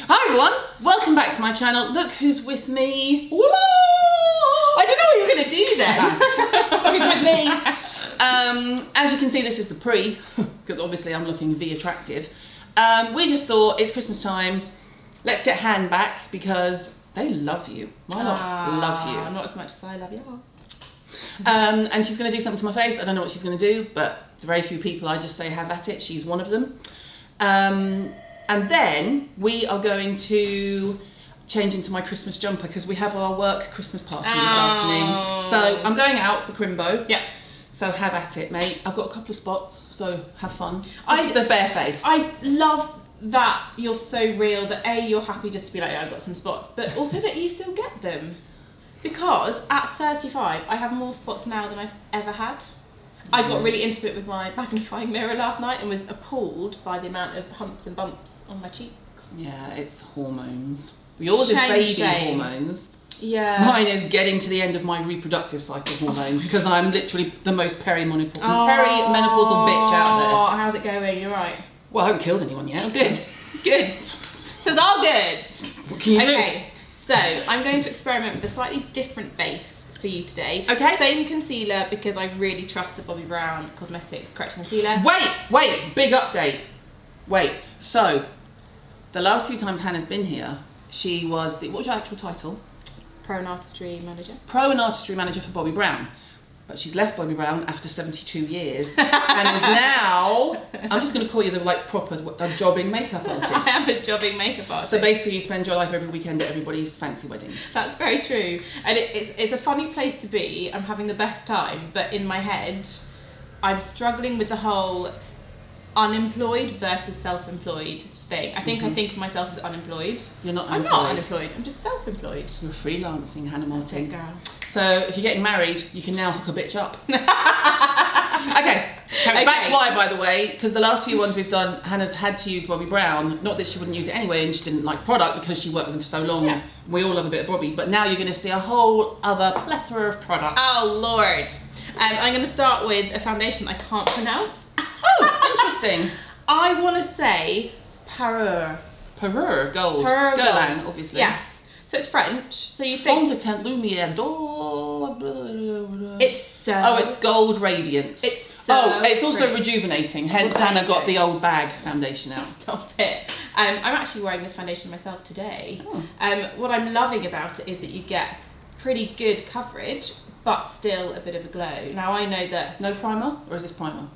Hi everyone, welcome back to my channel. Look who's with me. Whoa! I don't know what you were going to do then. Who's with me? As you can see, this is the pre, because obviously I'm looking attractive. We just thought it's Christmas time. Let's get Han back because they love you. My lot love you. Not as much as I love you. And she's going to do something to my face. I don't know what she's going to do, but very few people I just say have at it. She's one of them. And then we are going to change into my Christmas jumper because we have our work Christmas party this afternoon. So I'm going out for Crimbo. Yeah. So have at it, mate. I've got a couple of spots, so have fun. This is the bare face. I love that you're so real, that A, you're happy just to be like, yeah, I've got some spots, but also that you still get them. Because at 35, I have more spots now than I've ever had. I got really intimate with my magnifying mirror last night and was appalled by the amount of humps and bumps on my cheeks. Yeah, it's hormones. Yours is baby hormones. Yeah. Mine is getting to the end of my reproductive cycle hormones because I'm literally the most perimenopausal bitch out there. Oh, how's it going? You're right. Well, I haven't killed anyone yet. Good. Good. So it's all good. What can you do? Okay, so I'm going to experiment with a slightly different base for you today. Okay. Same concealer because I really trust the Bobbi Brown Cosmetics correcting concealer. Wait, big update. Wait, so the last few times Hannah's been here, she was the, what was your actual title? Pro and Artistry Manager. Pro and Artistry Manager for Bobbi Brown. But she's left Bobbi Brown after 72 years and is now, I'm just going to call you the like proper jobbing makeup artist. I am a jobbing makeup artist. So basically you spend your life every weekend at everybody's fancy weddings. That's very true. And it's a funny place to be. I'm having the best time, but in my head, I'm struggling with the whole unemployed versus self-employed thing. I think I think of myself as unemployed. You're not I'm unemployed. not unemploed, I'm just self-employed. You're freelancing, Hannah Martin. Girl. So if you're getting married, you can now hook a bitch up. Okay, that's why, by the way, because the last few ones we've done, Hannah's had to use Bobbi Brown. Not that she wouldn't use it anyway, and she didn't like product because she worked with them for so long. Yeah. We all love a bit of Bobbi, but now you're going to see a whole other plethora of products. Oh Lord. I'm going to start with a foundation I can't pronounce. Oh, interesting. I want to say Parure. Parure Gold. Parure Guerlain, Gold. obviously. Yes. So it's French. So you Fond think de teint Lumière d'Or. it's so. Oh, it's Gold Radiance. It's so. It's also pretty. rejuvenating. Hence, Well, Hannah there got you the old bag foundation out. Stop it. I'm actually wearing this foundation myself today. Oh. What I'm loving about it is that you get pretty good coverage, but still a bit of a glow. Now I know that No primer, or is this primer?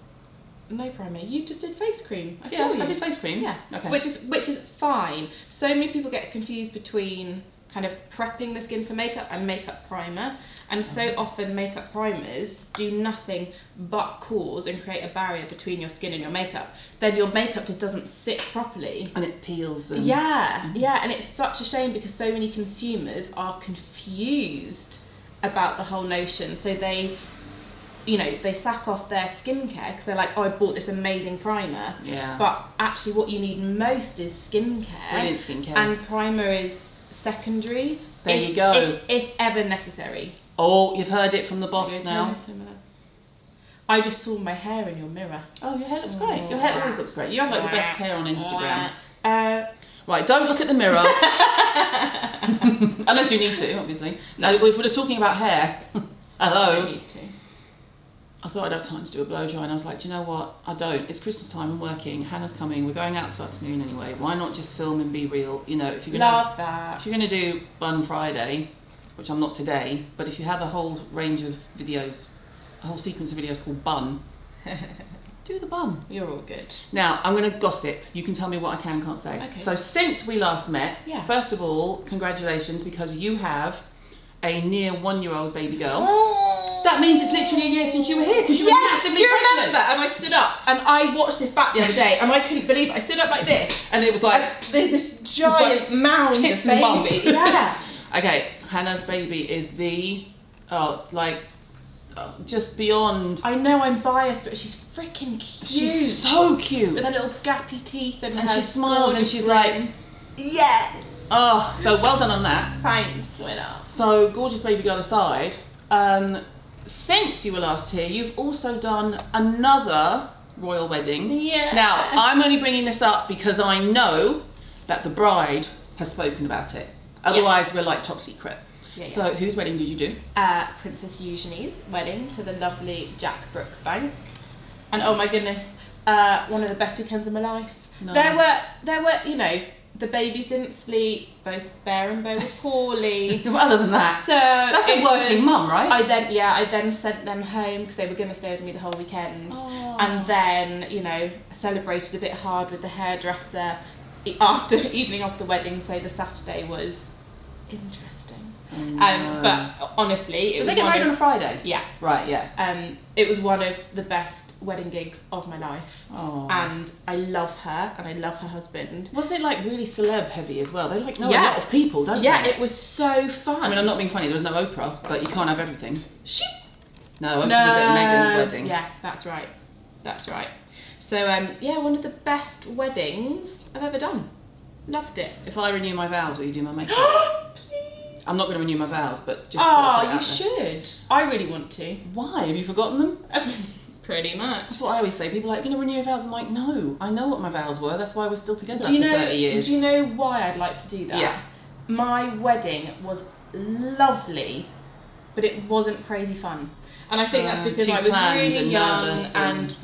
no primer. You just did face cream. I Yeah, saw you. I did face cream. Yeah. Okay. Which is fine. So many people get confused between kind of prepping the skin for makeup and makeup primer, and so often makeup primers do nothing but cause and create a barrier between your skin and your makeup. Then your makeup just doesn't sit properly. And it peels. And... Yeah, and it's such a shame because so many consumers are confused about the whole notion. So they sack off their skincare because they're like, oh, I bought this amazing primer. Yeah. But actually what you need most is skincare. Brilliant skincare. And primer is secondary. There you go. If ever necessary. Oh, you've heard it from the boss Go now. turn this in a minute. I just saw my hair in your mirror. Oh, your hair looks great. Your hair always looks great. You have like the best hair on Instagram. Uh, Right, don't look at the mirror. Unless you need to, obviously. No, if we're talking about hair, hello. I need to. I thought I'd have time to do a blow dry, and I was like, do you know what? I don't. It's Christmas time. I'm working. Hannah's coming. We're going out this afternoon anyway. Why not just film and be real? You know, if you're gonna do Bun Friday, which I'm not today, but if you have a whole range of videos, a whole sequence of videos called Bun, do the bun. You're all good. Now I'm going to gossip. You can tell me what I can and can't say. Okay. So since we last met, Yeah. first of all, congratulations because you have a near 1-year-old baby girl. That means it's literally a year since you were here because you were massively do you pregnant. remember? And I stood up and I watched this back the other day and I couldn't believe it. I stood up like this And it was like, there's this giant mound of tits and bump. baby. Yeah. okay, Hannah's baby is the, just beyond. I know I'm biased, but she's freaking cute. She's so cute. With her little gappy teeth and her she smiles and gorgeous she's grin. like, yeah. oh, so well done on that. Thanks, winner. So gorgeous baby girl aside, since you were last here, you've also done another royal wedding. Yeah. Now, I'm only bringing this up because I know that the bride has spoken about it. Otherwise, we're like top secret. Yeah, yeah. So, whose wedding did you do? Princess Eugenie's wedding to the lovely Jack Brooksbank. And oh my goodness, one of the best weekends of my life. Nice. There were, you know, the babies didn't sleep, both Bear and Bo were poorly. Well, other than that, So that's a working mum, right? I then sent them home because they were going to stay with me the whole weekend. Oh. And then, you know, celebrated a bit hard with the hairdresser after evening of the wedding, so the Saturday was interesting. But honestly, Did they get married on a Friday? Yeah. Right, yeah. It was one of the best wedding gigs of my life. Oh. And I love her and I love her husband. Wasn't it like really celeb heavy as well? They like know a lot of people, don't they? Yeah, it was so fun. I mean, I'm not being funny, there was no Oprah, but you can't have everything. No, Oprah was at Meghan's wedding. Yeah, that's right. That's right. So, yeah, one of the best weddings I've ever done. Loved it. If I renew my vows, will you do my makeup? Please. I'm not going to renew my vows, but just you should. I really want to. Why? Have you forgotten them? Pretty much. That's what I always say. People are like, you're going to renew your vows? I'm like, no, I know what my vows were. That's why we're still together after 30 years. Do you know why I'd like to do that? Yeah. My wedding was lovely, but it wasn't crazy fun. And I think that's because I was really young and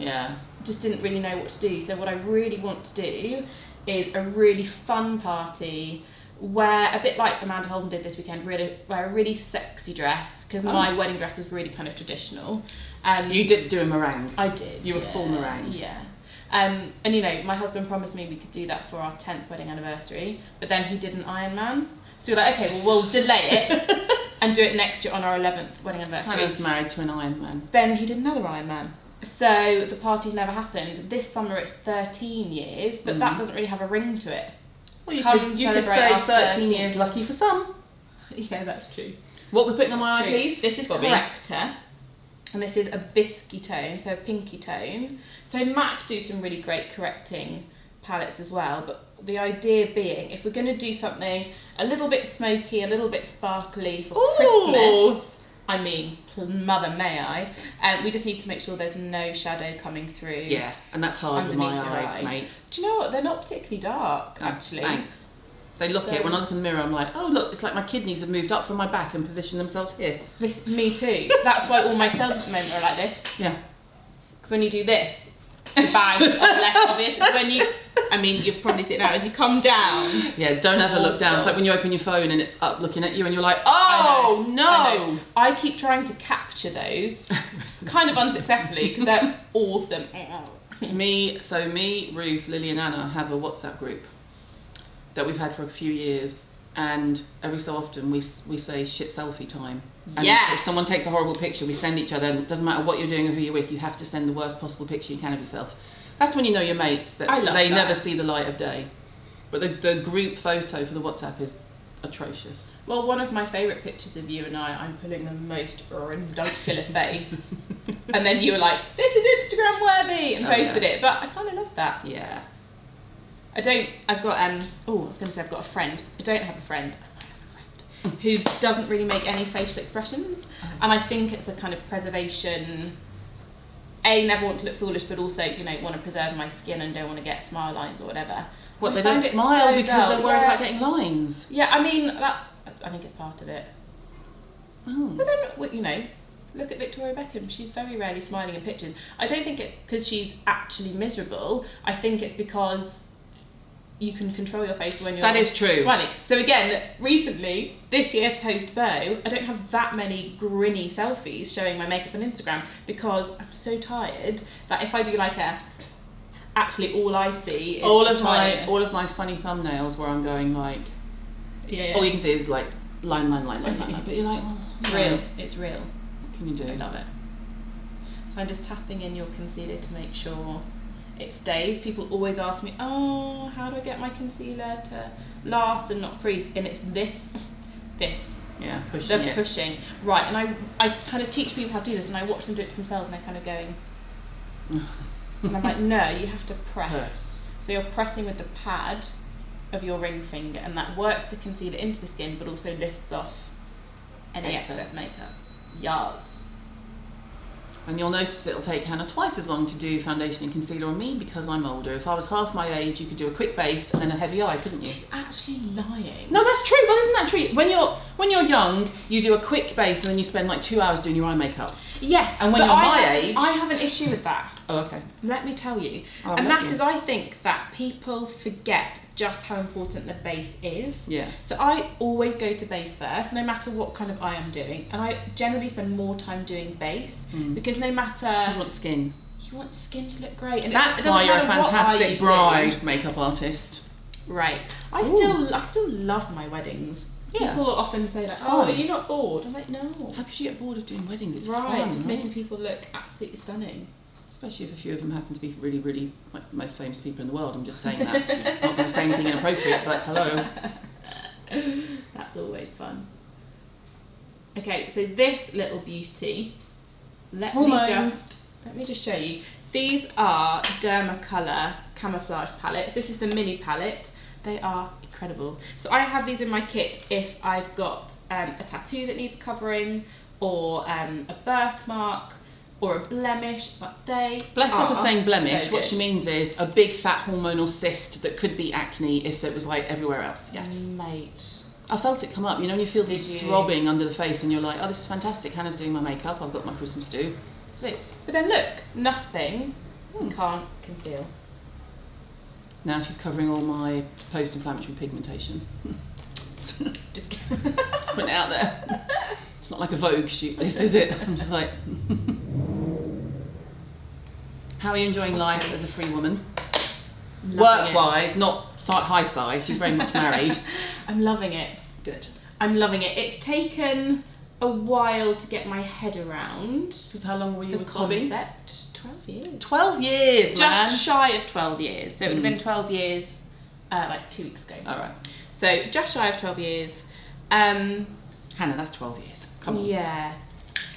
just didn't really know what to do. So what I really want to do is a really fun party where, a bit like Amanda Holden did this weekend, wear a really sexy dress, because my wedding dress was really kind of traditional. You did do a meringue. I did. You were full meringue. Yeah. And you know, my husband promised me we could do that for our 10th wedding anniversary, but then he did an Ironman. So we're like, okay, well, we'll delay it and do it next year on our 11th wedding anniversary. I was married to an Ironman. Then he did another Ironman. So the party's never happened. This summer it's 13 years, but that doesn't really have a ring to it. Well, you could say 13 years lucky for some. Yeah, that's true. What we're putting on my eye, please? This is Corrector, and this is a bisky tone, so a pinky tone. So MAC do some really great correcting palettes as well, but the idea being, if we're going to do something a little bit smoky, a little bit sparkly for Christmas, I mean, mother may I, we just need to make sure there's no shadow coming through. Yeah, and that's hard with my eyes, mate. Do you know what? They're not particularly dark, actually. Thanks. They look it. When I look in the mirror, I'm like, oh, look, it's like my kidneys have moved up from my back and positioned themselves here. Me too. That's why all my cells at the moment are like this. Yeah. Because when you do this, the bags are less obvious. It's when you, I mean, you've probably seen it now, as you come down. Yeah, don't ever look down. It's like when you open your phone and it's up looking at you and you're like, oh, no. I keep trying to capture those, kind of unsuccessfully, because they're awesome. Me, Ruth, Lily and Anna have a WhatsApp group that we've had for a few years, and every so often we say shit selfie time. And if someone takes a horrible picture, we send each other, and it doesn't matter what you're doing or who you're with, you have to send the worst possible picture you can of yourself. That's when you know your mates, that they never see the light of day. But the group photo for the WhatsApp is atrocious. Well, one of my favourite pictures of you and I'm pulling the most ridiculous face. And then you were like, this is Instagram worthy, and posted it. But I kind of love that. Yeah. I've got I was going to say I've got a friend. I don't have a friend. I have a friend who doesn't really make any facial expressions. And I think it's a kind of preservation. Never want to look foolish, but also, you know, want to preserve my skin and don't want to get smile lines or whatever. What, they don't smile because they're worried about getting lines? Yeah, I mean, I think it's part of it. Oh. But then, you know, look at Victoria Beckham. She's very rarely smiling in pictures. I don't think it's because she's actually miserable. I think it's because you can control your face when you're That is true. smiling. So again, recently, this year post-Bow, I don't have that many grinny selfies showing my makeup on Instagram because I'm so tired that if I do like actually all I see is all of my funny thumbnails where I'm going like, all you can see is like line, but you're like, it's real. It's real. What can you do? I love it. So I'm just tapping in your concealer to make sure it stays. People always ask me, oh, how do I get my concealer to last and not crease? And it's this. Yeah, pushing pushing. Right, and I kind of teach people how to do this, and I watch them do it to themselves, and they're kind of going, and I'm like, no, you have to press. So you're pressing with the pad of your ring finger, and that works the concealer into the skin, but also lifts off any excess makeup. Yes. And you'll notice it'll take Hannah twice as long to do foundation and concealer on me because I'm older. If I was half my age, you could do a quick base and then a heavy eye, couldn't you? She's actually lying. No, that's true. Well, isn't that true? When you're young, you do a quick base and then you spend like 2 hours doing your eye makeup. Yes, and when you're my age, I have an issue with that. Oh, okay. Let me tell you. Oh, and that is, I think that people forget just how important the base is. Yeah. So I always go to base first, no matter what kind of eye I'm doing. And I generally spend more time doing base because no matter... You want skin. You want skin to look great. And that's why you're a fantastic bride makeup artist. Right. I still love my weddings. Yeah. People often say like, oh, are you not bored? I'm like, no. How could you get bored of doing weddings? It's right, fun, just right? making people look absolutely stunning. Especially if a few of them happen to be really, really like the most famous people in the world. I'm just saying that. I'm not going to say anything inappropriate, but hello. That's always fun. Okay, so this little beauty, let me just show you. These are Dermacolor camouflage palettes. This is the mini palette. They are incredible. So I have these in my kit if I've got a tattoo that needs covering, or a birthmark, or a blemish, but they Bless her for saying blemish. So what good. she means is a big fat hormonal cyst that could be acne if it was like everywhere else. Yes. Mate. I felt it come up, you know, when you feel Did you? throbbing under the face and you're like, oh, this is fantastic, Hannah's doing my makeup, I've got my Christmas do. Zits. But then look, nothing can't conceal. Now she's covering all my post-inflammatory pigmentation. Just putting it out there. It's not like a Vogue shoot, this is it. I'm just like... How are you enjoying life as a free woman? Work-wise, not high side, she's very much married. I'm loving it. Good. I'm loving it. It's taken a while to get my head around. Because how long were you The with Bobby? concept? 12 years. 12 years, man. Just shy of 12 years. So it would have been 12 years like 2 weeks ago. All right. So just shy of 12 years. Hannah, that's 12 years. Come on. Yeah.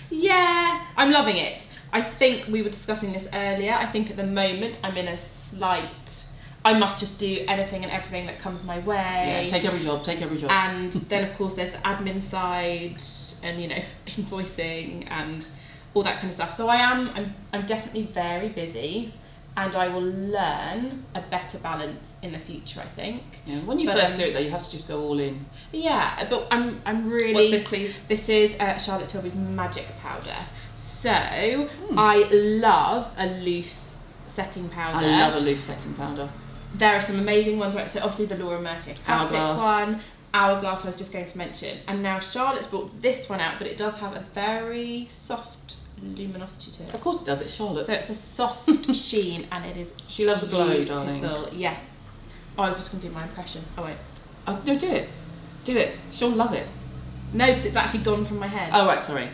Yeah, I'm loving it. I think we were discussing this earlier. I think at the moment I'm in a slight... I must just do anything and everything that comes my way. Yeah, take every job. And then of course there's the admin side and, you know, invoicing and all that kind of stuff. So I'm definitely very busy, and I will learn a better balance in the future, I think. Yeah, when you first do it though, you have to just go all in. Yeah, but I'm really... What's this, please? This is Charlotte Tilbury's Magic Powder. So I love a loose setting powder. I love a loose setting powder. There are some amazing ones, right? So obviously the Laura Mercier classic one, Hourglass I was just going to mention, and now Charlotte's brought this one out, but it does have a very soft luminosity to it. Of course it does, it's Charlotte. So it's a soft sheen, and it is She loves a glow, beautiful. darling. Yeah. Oh, I was just going to do my impression. Oh wait. Oh, no, do it. Do it. She'll love it. No, because it's actually gone from my head. Oh, right, sorry.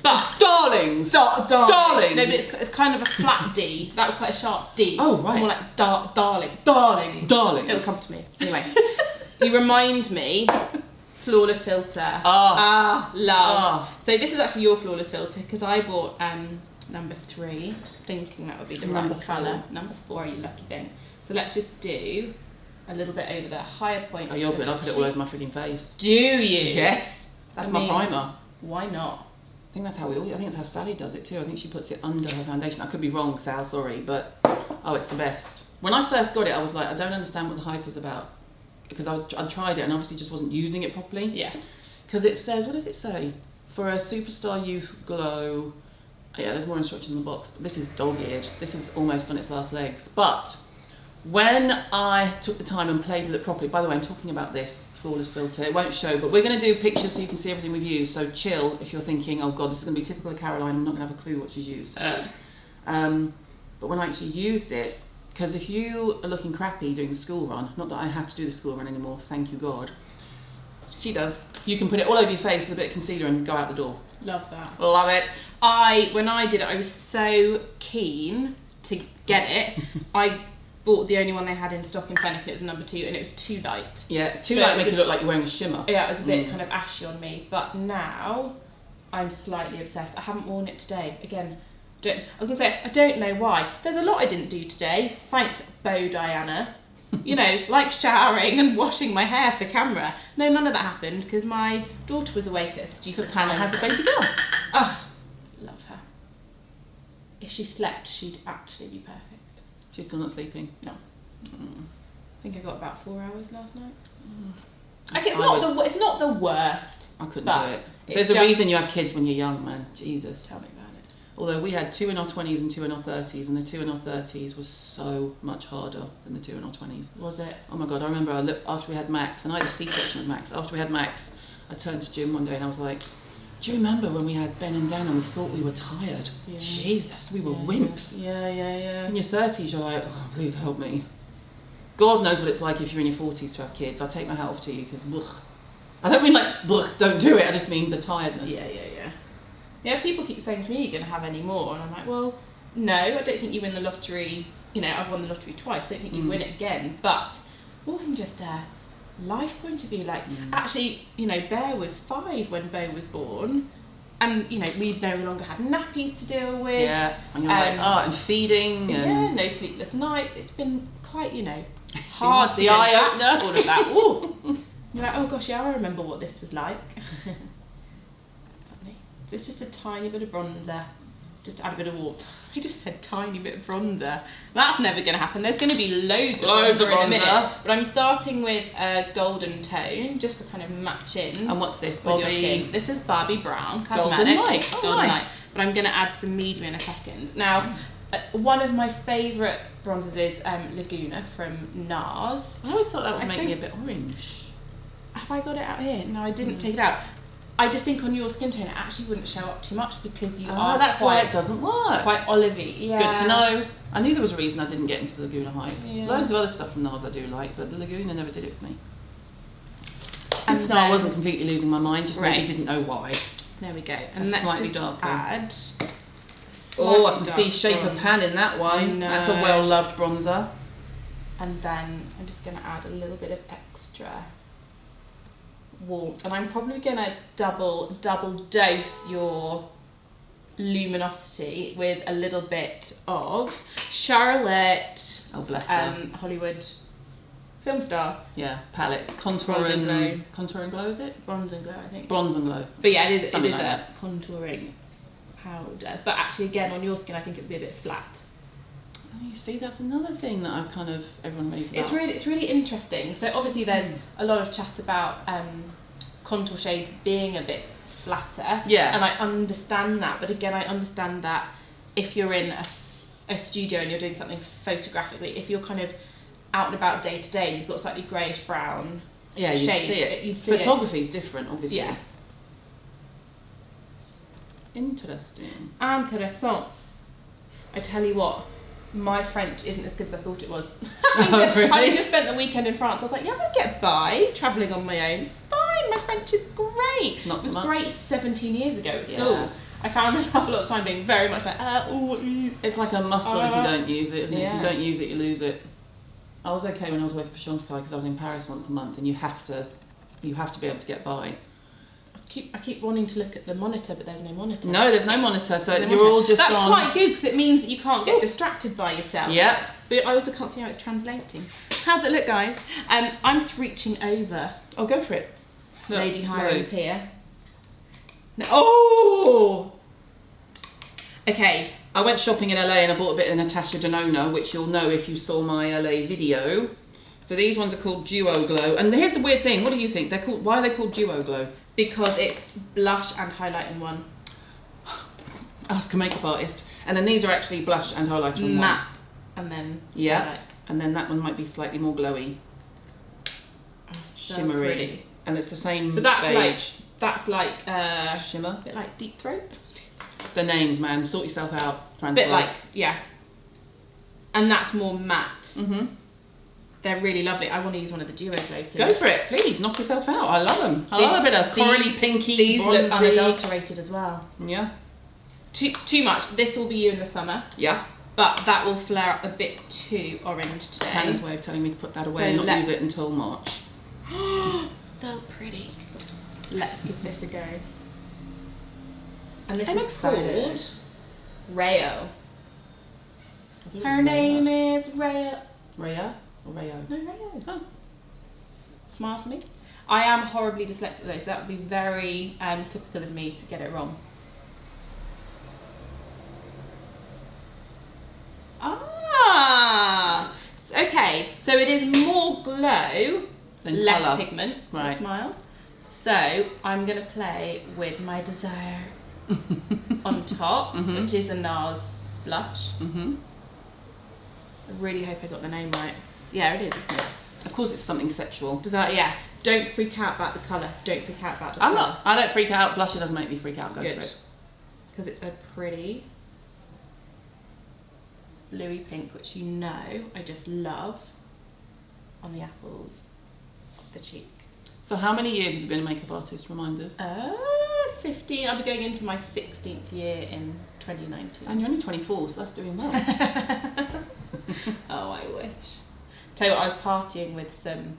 But darlings! darlings! No, but it's kind of a flat D. That was quite a sharp D. Oh, right. It's more like darling. Darlings. It'll come to me. Anyway, you remind me, flawless filter. Ah. Love. So this is actually your flawless filter, because I bought number 3, thinking that would be the Number right colour. Number 4, you lucky thing. So let's just do a little bit over the higher point. Oh, you're good. I'll put it all over my freaking face. Do you? Yes. That's my primer. Why not? I think that's how I think that's how Sally does it too. I think she puts it under her foundation. I could be wrong, Sal, sorry, but oh, it's the best. When I first got it, I was like, I don't understand what the hype is about, because I tried it and obviously just wasn't using it properly. Yeah. Because it says, what does it say? For a superstar youth glow. Yeah, there's more instructions in the box, but this is dog-eared. This is almost on its last legs. But when I took the time and played with it properly, by the way, I'm talking about this flawless filter. It won't show, but we're going to do pictures so you can see everything we've used. So chill if you're thinking, oh God, this is going to be typical of Caroline. I'm not going to have a clue what she's used. But when I actually used it, because if you are looking crappy doing the school run, not that I have to do the school run anymore, thank you God. She does. You can put it all over your face with a bit of concealer and go out the door. Love that. Love it. When I did it, I was so keen to get it. I bought the only one they had in stock in Fenwick, and it was number 2, and it was too light. Yeah, too light make it look like you're wearing a shimmer. Yeah, it was a bit kind of ashy on me, but now I'm slightly obsessed. I haven't worn it today. Again, I was going to say, I don't know why. There's a lot I didn't do today. Thanks, Bo Diana. You know, like showering and washing my hair for camera. No, none of that happened because my daughter was awake at a stupid Because Hannah has a baby girl. Oh, love her. if she slept, she'd actually be perfect. She's still not sleeping? No. Mm. I think I got about 4 hours last night. Like it's not the worst. I couldn't do it. There's just a reason you have kids when you're young, man. Jesus. Tell me about it. Although we had 2 in our 20s and 2 in our 30s, and the 2 in our 30s was so much harder than the 2 in our 20s. Was it? Oh my God, I remember after we had Max, and I had a C-section with Max. After we had Max, I turned to Jim one day and I was like, do you remember when we had Ben and Dan and we thought we were tired? Yeah. Jesus, we were wimps. Yeah. In your 30s, you're like, oh, please help me. God knows what it's like if you're in your 40s to have kids. I'll take my help to you because, I don't mean like, don't do it. I just mean the tiredness. Yeah. Yeah, people keep saying to me, you're going to have any more? And I'm like, well, no, I don't think you win the lottery. You know, I've won the lottery twice. I don't think you win it again. But more from just a life point of view, like, actually, you know, Bear was 5 when Bo was born. And, you know, we no longer had nappies to deal with. Yeah, and you're like, and feeding. Yeah, no sleepless nights. It's been quite, you know, hard the eye opener. All of that. Ooh. You're like, oh gosh, yeah, I remember what this was like. Funny. So it's just a tiny bit of bronzer, just to add a bit of warmth. I just said tiny bit of bronzer. That's never going to happen. There's going to be loads of bronzer in a minute. But I'm starting with a golden tone, just to kind of match in. And what's this, Bobby? This is Barbie Brown Cosmetics. Golden Light. Oh, Golden nice. Light. But I'm going to add some medium in a second. Now, one of my favourite bronzers is Laguna from Nars. I always thought that would make me a bit orange. Have I got it out here? No, I didn't take it out. I just think on your skin tone it actually wouldn't show up too much because you are that's why it doesn't work. Quite olivey. Yeah. Good to know. I knew there was a reason I didn't get into the Laguna hype. Yeah. Loads of other stuff from Nars I do like, but the Laguna never did it for me. And so I wasn't completely losing my mind, just maybe Right. didn't know why. There we go. And That's let's slightly just darker. add. Oh, I can slightly see shape dark of pan in that I one. know. That's a well-loved bronzer. And then I'm just going to add a little bit of extra warmth. And I'm probably going to double dose your luminosity with a little bit of Charlotte. Oh, bless her. Hollywood film star. Yeah, palette. Contour Bronze and Glow. Contour and Glow, is it? Bronze and Glow, I think. Bronze and Glow. But yeah, it is Something a like that. contouring powder. But actually, again, on your skin, I think it would be a bit flat. Oh, you see, that's another thing that I've kind of, everyone raves about. It's really interesting. So obviously there's a lot of chat about contour shades being a bit flatter. Yeah. And I understand that. But again, I understand that if you're in a studio and you're doing something photographically, if you're kind of out and about day to day, you've got slightly greyish brown you'd shades. see it. You'd see Photography is different, obviously. Yeah. Interesting. Intéressant. I tell you what, my French isn't as good as I thought it was. Oh, really? Having just spent the weekend in France, I was like, yeah, I get by travelling on my own. It's fine, my French is great. Not so it was much. great 17 years ago at Yeah. school. I found myself a lot of time being very much like, It's like a muscle if you don't use it, isn't it? If Yeah. you don't use it, you lose it. I was okay when I was working for Chantecaille because I was in Paris once a month, and you have to be able to get by. I keep wanting to look at the monitor, but there's no monitor. No, there's no monitor, so There's no you're monitor. all just That's on. quite good because it means that you can't get distracted by yourself. Yeah. But I also can't see how it's translating. How does it look, guys? I'm just reaching over. Oh, go for it. Look, Lady it's Hirons loads. here. No, oh! Okay. I went shopping in LA and I bought a bit of Natasha Denona, which you'll know if you saw my LA video. So these ones are called Duo Glow, and here's the weird thing. What do you think? Why are they called Duo Glow? Because it's blush and highlight in one. Ask a makeup artist. And then these are actually blush and highlight in one. Matte. And then Yeah. highlight. And then that one might be slightly more glowy, So shimmery, pretty. and it's the same. So that's beige. like shimmer. a bit like Deep Throat. The names, man. Sort yourself out. A bit like, yeah. And that's more matte. Mhm. They're really lovely. I want to use one of the Duo Glow, please. Go for it, please. Knock yourself out. I love them. I love a bit of corally, pinky, These look bronzy. unadulterated as well. Yeah. Too much. This will be you in the summer, Yeah. but that will flare up a bit too orange today. Hannah's way of telling me to put that away So and not let's- use it until March. So pretty. Let's give this a go. And this I'm is excited. called Rayo. Her name is Rayo. Raya or Rayo? No, Rayo. Oh. Smile for me. I am horribly dyslexic though, so that would be very typical of me to get it wrong. more glow, Then less colour. pigment to the Right. smile. So I'm going to play with my Desire on top, which is a Nars Blush. Mm-hmm. I really hope I got the name right. Yeah, it is, isn't it? Of course, it's something sexual. Desire, yeah. Don't freak out about the colour. Don't freak out about the I'm colour. not. I don't freak out. Blusher doesn't make me freak out. Go Good. for it. Because it's a pretty bluey pink, which you know I just love on the apples of the cheek. So, how many years have you been a makeup artist? Remind us. 15. I'll be going into my 16th year in 2019. And you're only 24, so that's doing well. Oh, I wish. Tell you what, I was partying with some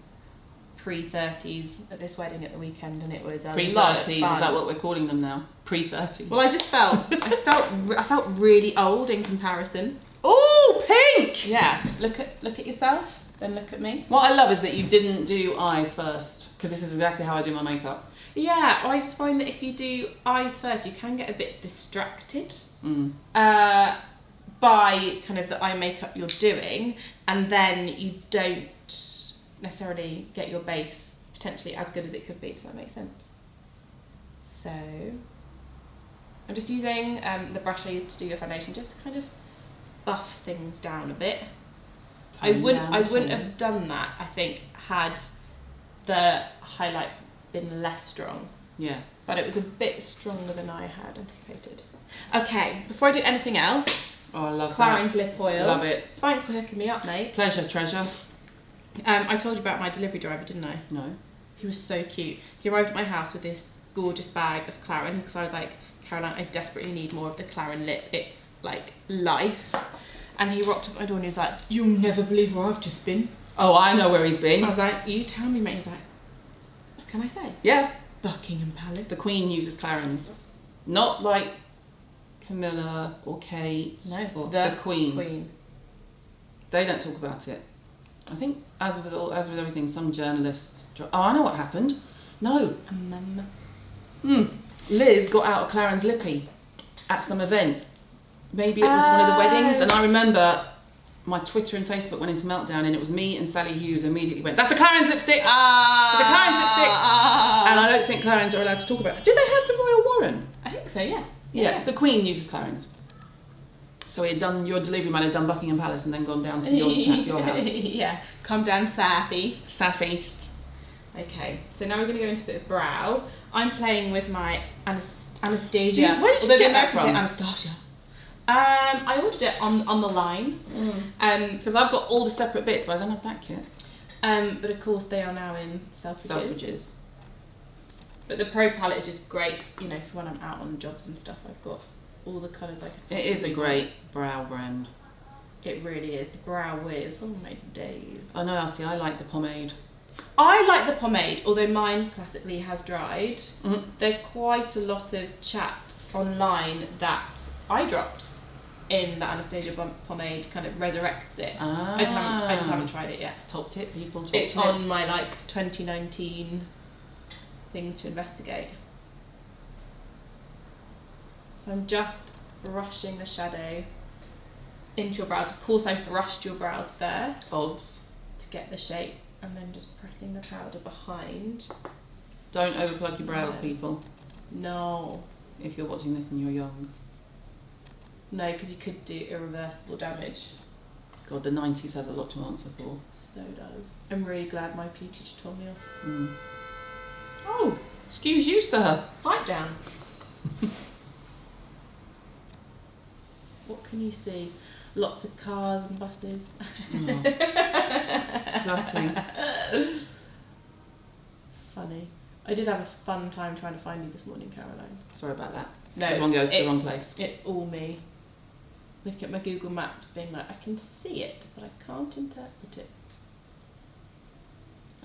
pre-30s at this wedding at the weekend, and it was a Pre-30s, lot of is fun. that what we're calling them now? Pre-30s. Well, I just felt, I felt really old in comparison. Oh, pink! Yeah, look at yourself, then look at me. What I love is that you didn't do eyes first, because this is exactly how I do my makeup. Yeah, I just find that if you do eyes first, you can get a bit distracted by kind of the eye makeup you're doing, and then you don't necessarily get your base potentially as good as it could be. Does that make sense? So I'm just using the brush I used to do your foundation just to kind of buff things down a bit. I wouldn't have done that, I think, had the highlight been less strong. Yeah. But it was a bit stronger than I had anticipated. Okay, before I do anything else, Oh, I love Clarins lip oil. Love it. Thanks for hooking me up, mate. Pleasure, treasure. I told you about my delivery driver, didn't I? No. He was so cute. He arrived at my house with this gorgeous bag of Clarin because I was like, Caroline, I desperately need more of the Clarin lip. It's like life. And he rocked up at my door and he was like, you'll never believe where I've just been. Oh, I know where he's been. I was like, you tell me, mate. He's like, what can I say? Yeah. Buckingham Palace. The Queen uses Clarins. Not like Camilla or Kate. No, or the Queen. Queen. They don't talk about it. I think, as with everything, some journalists... Oh, I know what happened. No. Liz got out a Clarins lippy at some event. Maybe it was one of the weddings, and I remember my Twitter and Facebook went into meltdown, and it was me and Sally Hughes immediately went, that's a Clarins lipstick! It's a Clarins lipstick! And I don't think Clarins are allowed to talk about it. Do they have the Royal Warren? I think so, yeah. Yeah, the Queen uses Clarins. So he had done, your delivery man had done Buckingham Palace and then gone down to your house. Yeah, come down southeast. Southeast. Okay, so now we're going to go into a bit of brow. I'm playing with my Anastasia. Where did you get that from? Anastasia. I ordered it on the line. Because I've got all the separate bits, but I don't have that kit. But of course they are now in Selfridges. But the Pro palette is just great, you know, for when I'm out on jobs and stuff. I've got all the colours I can. It is a great brow brand. It really is. The Brow Wiz, oh my days. I know, see, I like the pomade. I like the pomade, although mine classically has dried. There's quite a lot of chat online that eye drops in the Anastasia pomade kind of resurrects it. I just haven't tried it yet. Top tip, people. It's on my like 2019 things to investigate. So I'm just brushing the shadow into your brows. Of course, I brushed your brows first to get the shape, and then just pressing the powder behind. Don't overplug your brows, people. No. If you're watching this and you're young. No, because you could do irreversible damage. God, the 90s has a lot to answer for. So does. I'm really glad my PE teacher told me off. Oh, excuse you, sir. Pipe down. What can you see? Lots of cars and buses. Oh. Exactly. Funny. I did have a fun time trying to find you this morning, Caroline. Sorry about that. No, everyone goes to the wrong place. It's all me. Looking at my Google Maps being like, I can see it, but I can't interpret it.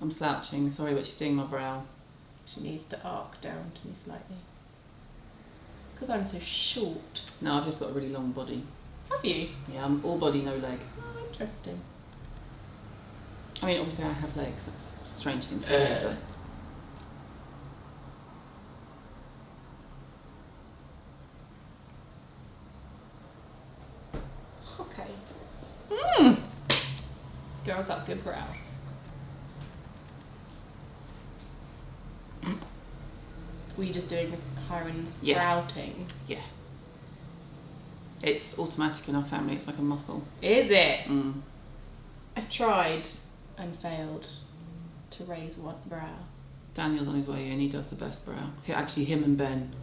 I'm slouching, sorry, but she's doing my brow. She needs to arc down to me slightly. Because I'm so short. No, I've just got a really long body. Have you? Yeah, I'm all body, no leg. Oh, interesting. I mean, obviously I have legs, that's a strange thing to say, but... Okay. Girl got good brow. Were you just doing Hirons Yeah. sprouting? Yeah. It's automatic in our family. It's like a muscle. Is it? Mm. I've tried and failed to raise one brow. Daniel's on his way in. He does the best brow. Actually, him and Ben,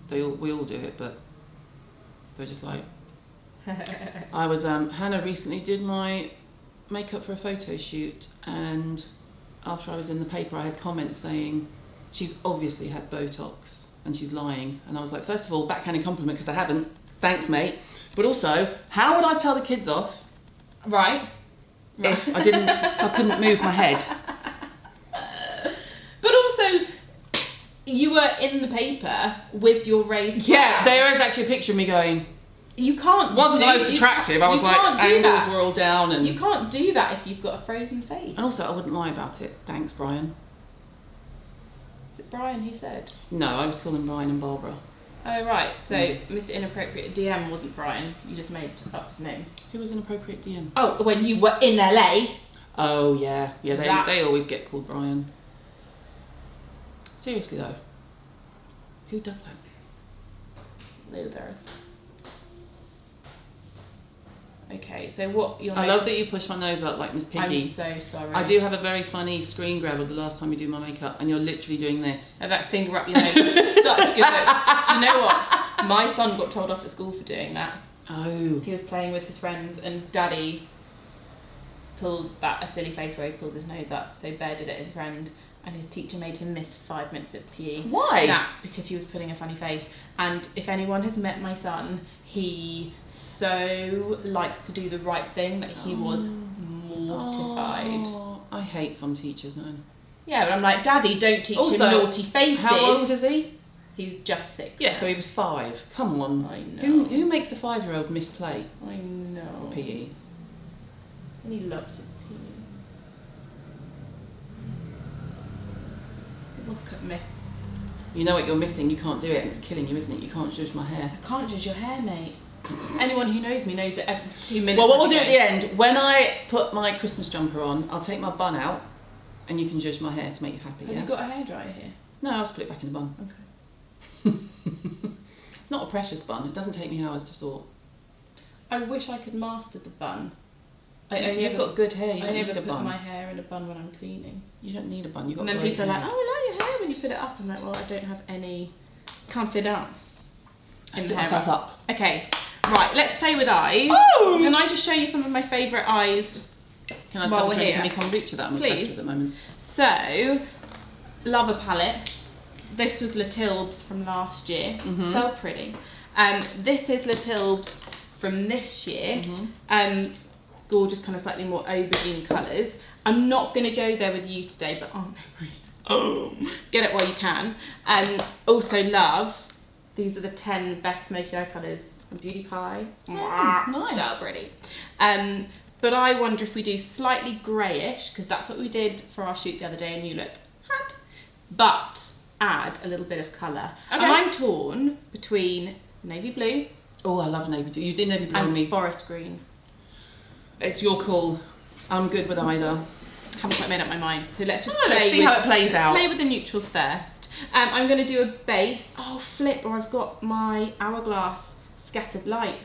we all do it, but they're just like. I was Hannah recently did my makeup for a photo shoot, and after I was in the paper, I had comments saying she's obviously had Botox and she's lying. And I was like, first of all, backhanded compliment because I haven't. Thanks, mate. But also, how would I tell the kids off? Right. If I couldn't move my head. But also, you were in the paper with your raised brow. Yeah, there is actually a picture of me going. You can't. Wasn't the most attractive. I was like, angles were all down, and you can't do that if you've got a frozen face. And also, I wouldn't lie about it. Thanks, Brian. Is it Brian who said? No, I was calling Brian and Barbara. Oh right, so Mr. Inappropriate DM wasn't Brian. You just made up his name. Who was inappropriate DM? Oh, when you were in LA. Oh yeah. They always get called Brian. Seriously though, who does that? Losers. Okay, so what you're. I love that you push my nose up like Miss Piggy. I'm so sorry. I do have a very funny screen grab of the last time you do my makeup, and you're literally doing this. And that finger up your nose. Such good. Do you know what? My son got told off at school for doing that. Oh. He was playing with his friends, and Daddy pulls a silly face where he pulled his nose up. So Bear did it as his friend, and his teacher made him miss 5 minutes of PE. Why? That because he was putting a funny face. And if anyone has met my son, he so likes to do the right thing that he was mortified. Oh, I hate some teachers, man. Yeah, but I'm like, Daddy, don't teach him naughty faces. How old is he? He's just 6. Yeah, so he was 5. Come on. I know. Who makes a 5-year-old misplay I know. PE? And he loves his PE. Look at me. You know what you're missing, you can't do it, and it's killing you, isn't it? You can't judge my hair. I can't judge your hair, mate. Anyone who knows me knows that every 2 minutes... Well, what we'll do at the end, when I put my Christmas jumper on, I'll take my bun out, and you can judge my hair to make you happy, Have you got a hairdryer here? No, I'll just put it back in the bun. Okay. It's not a precious bun, it doesn't take me hours to sort. I wish I could master the bun. You've got good hair, you I don't never need a put bun. my hair in a bun when I'm cleaning. You don't need a bun, you've got And then great people are hair. like, oh, I like your hair when you put it up. I'm like, well, I don't have any confidence. I set myself up. Okay, right, let's play with eyes. Oh! Can I just show you some of my favourite eyes? Can I while tell we're you here? any kombucha that I'm obsessed with at the moment? So, love a palette. This was Latilbe's from last year. So pretty. This is Latilbe's from this year. Gorgeous, kind of slightly more aubergine colours. I'm not going to go there with you today, but aren't they pretty? Oh, get it while you can. Also love, these are the 10 best smoky eye colours from Beauty Pie. Nice. So pretty. But I wonder if we do slightly greyish, because that's what we did for our shoot the other day and you looked hot. But add a little bit of colour. Okay. And I'm torn between navy blue Oh, I love navy blue. You did navy blue on me. and forest green. It's your call. I'm good with either. Haven't quite made up my mind, so let's just Let's see how it plays out. Play with the neutrals first. I'm going to do a base. Oh, flip! Or I've got my hourglass scattered light.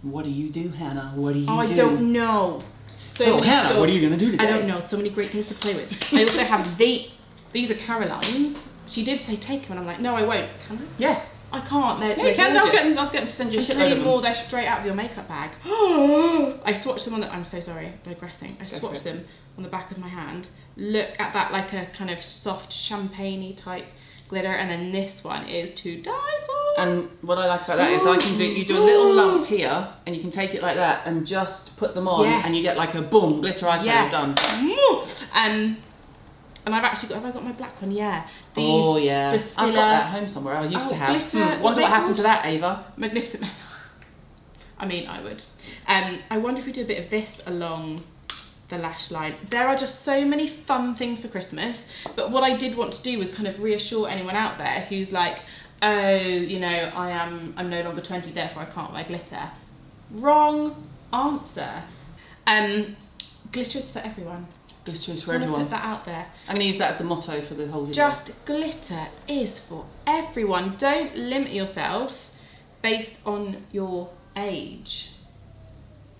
What do you do, Hannah? What do you do? I don't know. So Hannah, what are you going to do today? I don't know. So many great things to play with. I also have these are Caroline's. She did say take them, and I'm like, no, I won't. Can I? Yeah. I can't. They're Yeah, you can. I'll gorgeous. get them to send you a And shitload plenty of them. more, they're straight out of your makeup bag. I swatched them on the, I'm so sorry, digressing. I swatched them on the back of my hand. Look at that, like a kind of soft champagne-y type glitter, and then this one is to die for. And what I like about that is you do a little lump here, and you can take it like that and just put them on, and you get like a boom, glitter eyeshadow done. And I've actually got, have I got my black one? Yeah. These, oh yeah, the I've got that home somewhere. I used to have. Glitter, Wonder what happened to that, Ava. Magnificent. I mean, I would. I wonder if we do a bit of this along the lash line. There are just so many fun things for Christmas, but what I did want to do was kind of reassure anyone out there who's like, oh, you know, I'm no longer 20, therefore I can't wear glitter. Wrong answer. Glitter is for everyone. Glitter is Just for want to everyone. put that out there. I'm going to use that as the motto for the whole video. Just glitter is for everyone. Don't limit yourself based on your age.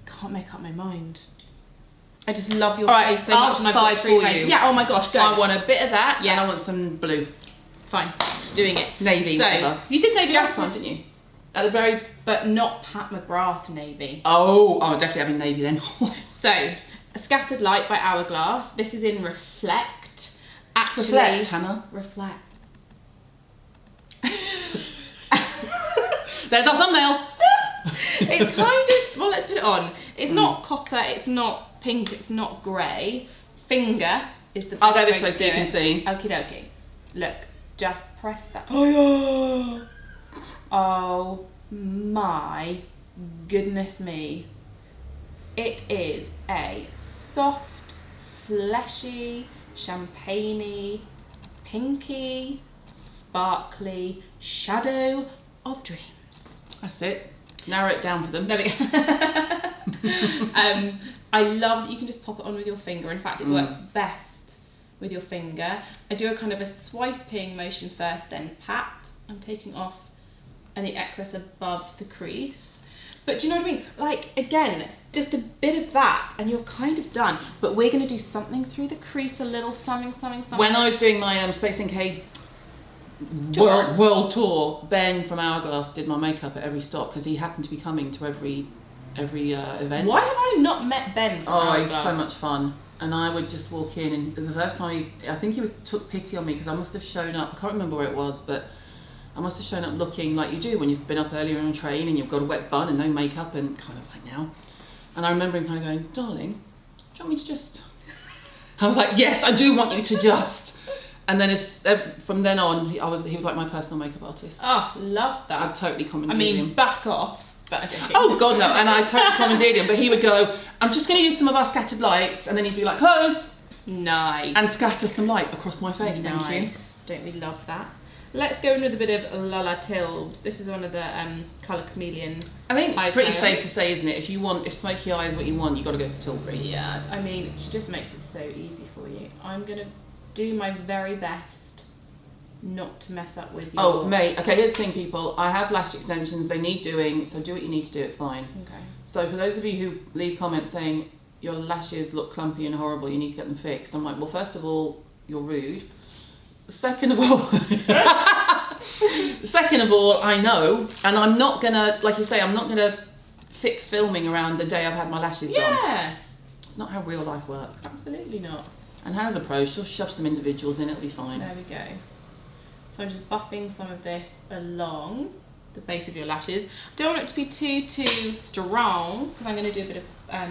Can't make up my mind. I just love your face so I'll much. And I've got decide three for frames. you. Yeah, oh my gosh, go. I want a bit of that, Yeah. and I want some blue. Fine, doing it. Navy, so, whatever. You did navy last time, didn't you? At the very... But not Pat McGrath navy. Oh, I'm definitely having navy then. So, A Scattered Light by Hourglass. This is in Reflect. Actually, Reflect, Hannah. Reflect. There's our thumbnail. It's kind of, well, let's put it on. It's not copper, it's not pink, it's not grey. Finger is the best I'll go this way way to so you do can it. see. Okie dokie. Look, just press that. Oh, yeah. Oh my goodness me. It is a soft, fleshy, champagne-y, pinky, sparkly shadow of dreams. That's it. Narrow it down for them. There we go. I love that you can just pop it on with your finger. In fact, it works best with your finger. I do a kind of a swiping motion first, then pat. I'm taking off any excess above the crease. But do you know what I mean? Like, again, just a bit of that and you're kind of done. But we're going to do something through the crease, a little slamming. When I was doing my Space NK Tour. world tour, Ben from Hourglass did my makeup at every stop because he happened to be coming to every event. Why have I not met Ben from Oh, he's Hourglass? so much fun. And I would just walk in, and the first time I think he took pity on me because I must have shown up. I can't remember where it was, but I must have shown up looking like you do when you've been up earlier on a train and you've got a wet bun and no makeup and kind of like now. And I remember him kind of going, "Darling, do you want me to just?" I was like, "Yes, I do want you to just." And then from then on, he was like my personal makeup artist. Oh, love that. I totally commandeered him. Back off. But okay. Oh God, no! And I totally commandeered him. But he would go, "I'm just going to use some of our scattered lights," and then he'd be like, "Close," Nice. and scatter some light across my face. Thank you. Don't we love that? Let's go in with a bit of Delilah Gel. This is one of the Colour Chameleon. I think it's pretty eyeshadow. safe to say, isn't it? If smoky eye is what you want, you got to go to Tilbury. Yeah, I mean, she just makes it so easy for you. I'm gonna do my very best not to mess up with your... Oh, mate. Okay, here's the thing, people. I have lash extensions. They need doing, so do what you need to do. It's fine. Okay. So for those of you who leave comments saying your lashes look clumpy and horrible, you need to get them fixed, I'm like, well, first of all, you're rude. Second of all, I know, and I'm not gonna, like you say, I'm not gonna fix filming around the day I've had my lashes done. Yeah. It's not how real life works. Absolutely not. And Hannah's a pro, she'll shove some individuals in, it'll be fine. There we go. So I'm just buffing some of this along the base of your lashes. Don't want it to be too strong because I'm going to do a bit of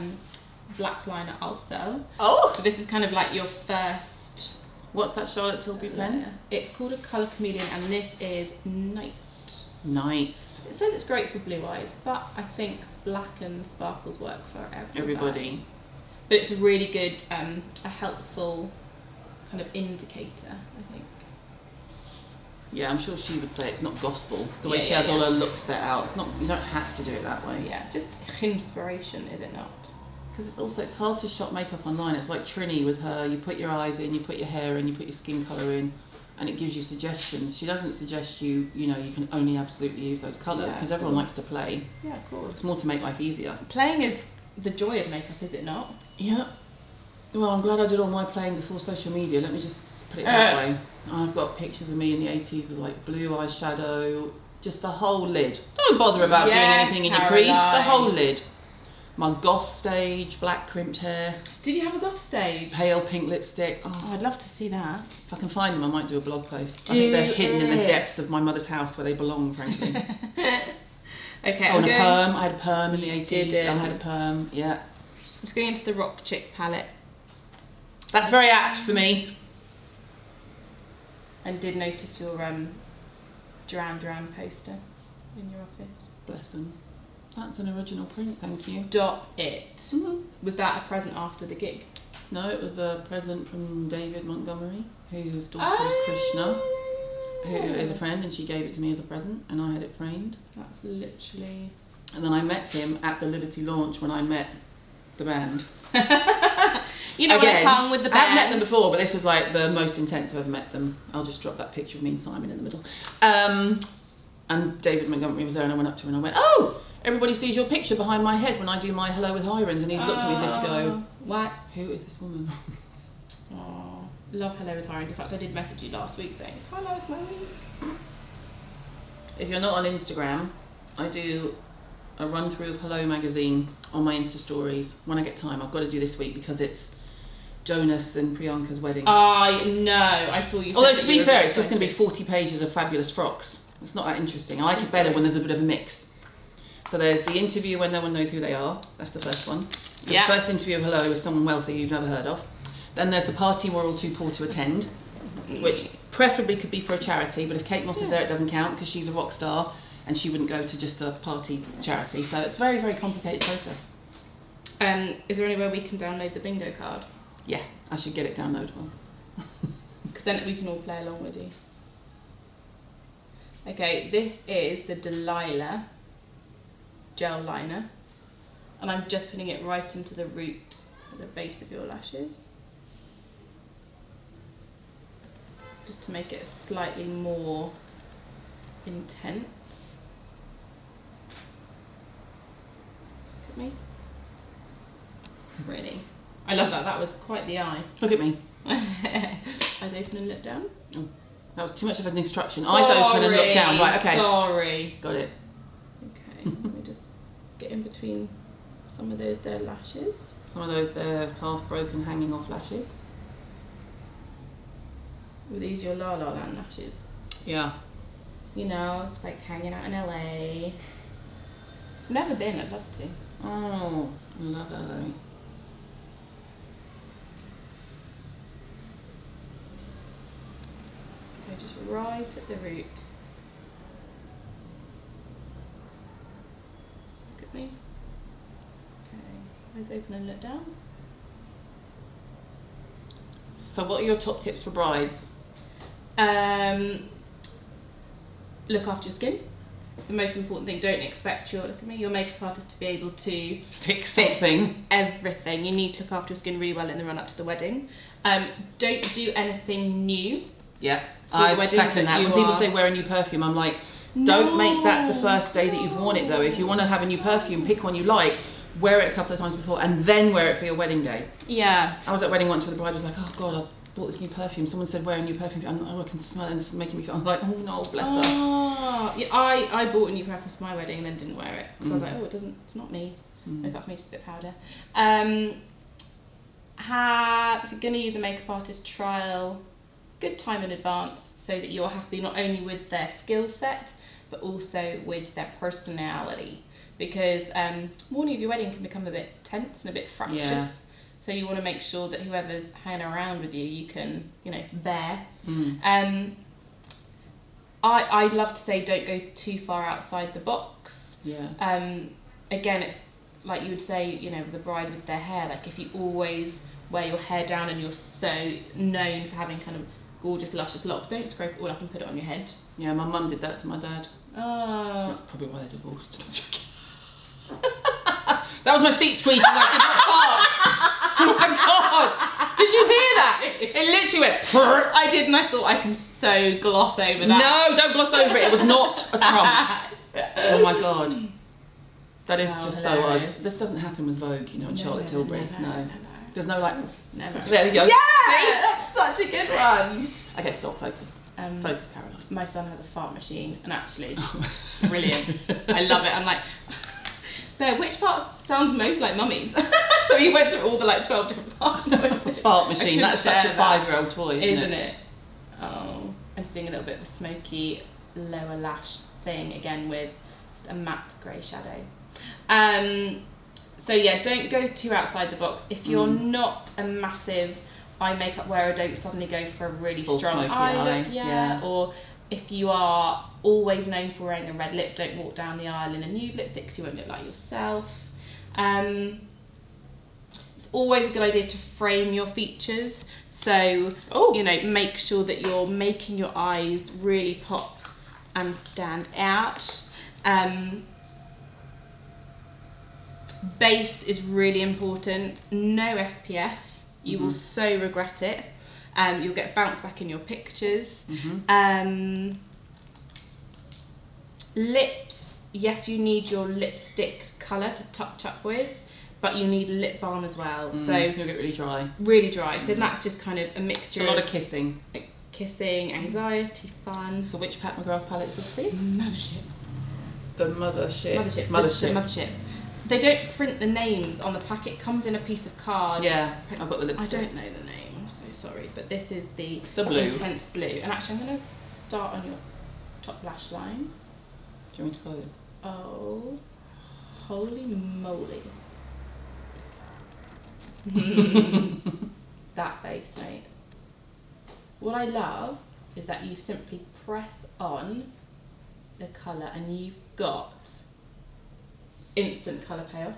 black liner also. Oh! So this is kind of like your first... What's that Charlotte Tilbury blend? It's called a Colour Chameleon and this is Night. Night. It says it's great for blue eyes, but I think black and sparkles work for everybody. But it's a really good, a helpful kind of indicator, I think. Yeah, I'm sure she would say it's not gospel. The way she has all her looks set out. It's not. You don't have to do it that way. Yeah, it's just inspiration, is it not? Because it's hard to shop makeup online. It's like Trini with her. You put your eyes in, you put your hair in, you put your skin colour in, and it gives you suggestions. She doesn't suggest you can only absolutely use those colours because everyone likes to play. Yeah, of course. It's more to make life easier. Playing is the joy of makeup, is it not? Yeah. Well, I'm glad I did all my playing before social media. Let me just put it that way. I've got pictures of me in the 80s with like blue eyeshadow, just the whole lid. Don't bother about doing anything in your crease, the whole lid. My goth stage, black crimped hair. Did you have a goth stage? Pale pink lipstick. Oh, I'd love to see that. If I can find them, I might do a blog post. I think they're hidden in the depths of my mother's house where they belong, frankly. Okay, and a perm. I had a perm in the 80s. I had a perm, yeah. I'm just going into the Rock Chick palette. That's very apt for me. And did notice your Duran Duran poster in your office. Bless them. That's an original print, thank you. Stop it. Mm-hmm. Was that a present after the gig? No, it was a present from David Montgomery, whose daughter is Krishna, who is a friend, and she gave it to me as a present, and I had it framed. That's literally... And then I met him at the Liberty launch when I met the band. You know, Again, when I hung with the band. I've met them before, but this was like the most intense I've ever met them. I'll just drop that picture of me and Simon in the middle. And David Montgomery was there, and I went up to him and I went, "Oh, everybody sees your picture behind my head when I do my Hello with Hirons," and he looked at me as if to go, "What? Who is this woman?" Oh, love Hello with Hirons. In fact, I did message you last week saying, "Hello with my week." If you're not on Instagram, I do a run through of Hello magazine on my Insta stories when I get time. I've got to do this week because it's Jonas and Priyanka's wedding. I know. I saw you. Although to be fair, it's just going to be 40 pages of fabulous frocks. It's not that interesting. I like it better when there's a bit of a mix. So there's the interview when no one knows who they are. That's the first one. The first interview of Hello is someone wealthy you've never heard of. Then there's the party we're all too poor to attend, which preferably could be for a charity, but if Kate Moss is there, it doesn't count because she's a rock star and she wouldn't go to just a party charity. So it's a very, very complicated process. Is there anywhere we can download the bingo card? Yeah, I should get it downloadable. Because then we can all play along with you. Okay, this is the Delilah Gel Liner. And I'm just putting it right into the root at the base of your lashes. Just to make it slightly more intense. Look at me. Really. I love that. That was quite the eye. Look at me. Eyes open and look down. Oh, that was too much of an instruction. Eyes open and look down. Right, okay. Sorry. Got it. Okay, let me just get in between some of those there lashes. Some of those there half broken hanging off lashes. Were these your La La Land lashes? Yeah. You know, it's like hanging out in LA. Never been, I'd love to. Oh, I love LA. Okay, just right at the root. Look at me. Okay, eyes open and look down. So what are your top tips for brides? Look after your skin. The most important thing, don't expect your makeup artist to be able to Fix something. Everything. You need to look after your skin really well in the run up to the wedding. Don't do anything new. Yeah, I second that. When people say wear a new perfume, I'm like, don't make that the first day that you've worn it though. If you want to have a new perfume, pick one you like, wear it a couple of times before and then wear it for your wedding day. Yeah. I was at a wedding once where the bride was like, oh God, I bought this new perfume. Someone said wear a new perfume. I can smell it and this is making me feel, I'm like, oh no, bless her. Yeah, I bought a new perfume for my wedding and then didn't wear it. So I was like, oh, it's not me. Makeup for me, just a bit of powder. If you're going to use a makeup artist, trial good time in advance so that you're happy not only with their skill set but also with their personality, because morning of your wedding can become a bit tense and a bit fractious. Yeah. So you want to make sure that whoever's hanging around with you, you can, bear. I love to say don't go too far outside the box. Yeah. Again, it's like you would say, the bride with their hair, like if you always wear your hair down and you're so known for having kind of gorgeous, luscious locks, don't scrape it all up and put it on your head. Yeah, my mum did that to my dad. Oh. That's probably why they divorced. That was my seat squeaking. I did not fart. Oh my God! Did you hear that? It literally went. I did, and I thought I can so gloss over that. No, don't gloss over it. It was not a trump. Oh my God. That is just hilarious. So us. This doesn't happen with Vogue, and Charlotte Tilbury. No. There's no like. Never. There we go. Yeah, that's such a good one. Okay, stop. Focus. Focus, Caroline. My son has a fart machine, and actually, brilliant. I love it. I'm like, there. Which part sounds most like mummy's? So he went through all the 12 different parts. Fart machine. That's such a 5-year-old toy, isn't it? Oh, and just doing a little bit of a smoky lower lash thing again with just a matte grey shadow. So yeah, don't go too outside the box. If you're not a massive eye makeup wearer, don't suddenly go for a really strong eye look. Yeah. Or if you are always known for wearing a red lip, don't walk down the aisle in a nude lipstick because you won't look like yourself. It's always a good idea to frame your features. So, make sure that you're making your eyes really pop and stand out. Base is really important. No SPF. You will so regret it. You'll get bounced back in your pictures. Lips, yes, you need your lipstick colour to touch up with, but you need lip balm as well. So you'll get really dry. Really dry. So that's just kind of a mixture. It's a lot of kissing. Kissing, anxiety, fun. So which Pat McGrath palette is this, please? Mothership. The Mothership. Mothership. Mothership. The Mothership. They don't print the names on the packet. It comes in a piece of card. Yeah, I've got the lipstick. I don't know the name. I'm so sorry, but this is the blue. Intense blue. And actually, I'm going to start on your top lash line. Do you want me to close? Oh, holy moly! That face, mate. What I love is that you simply press on the colour and you've got instant colour payoff.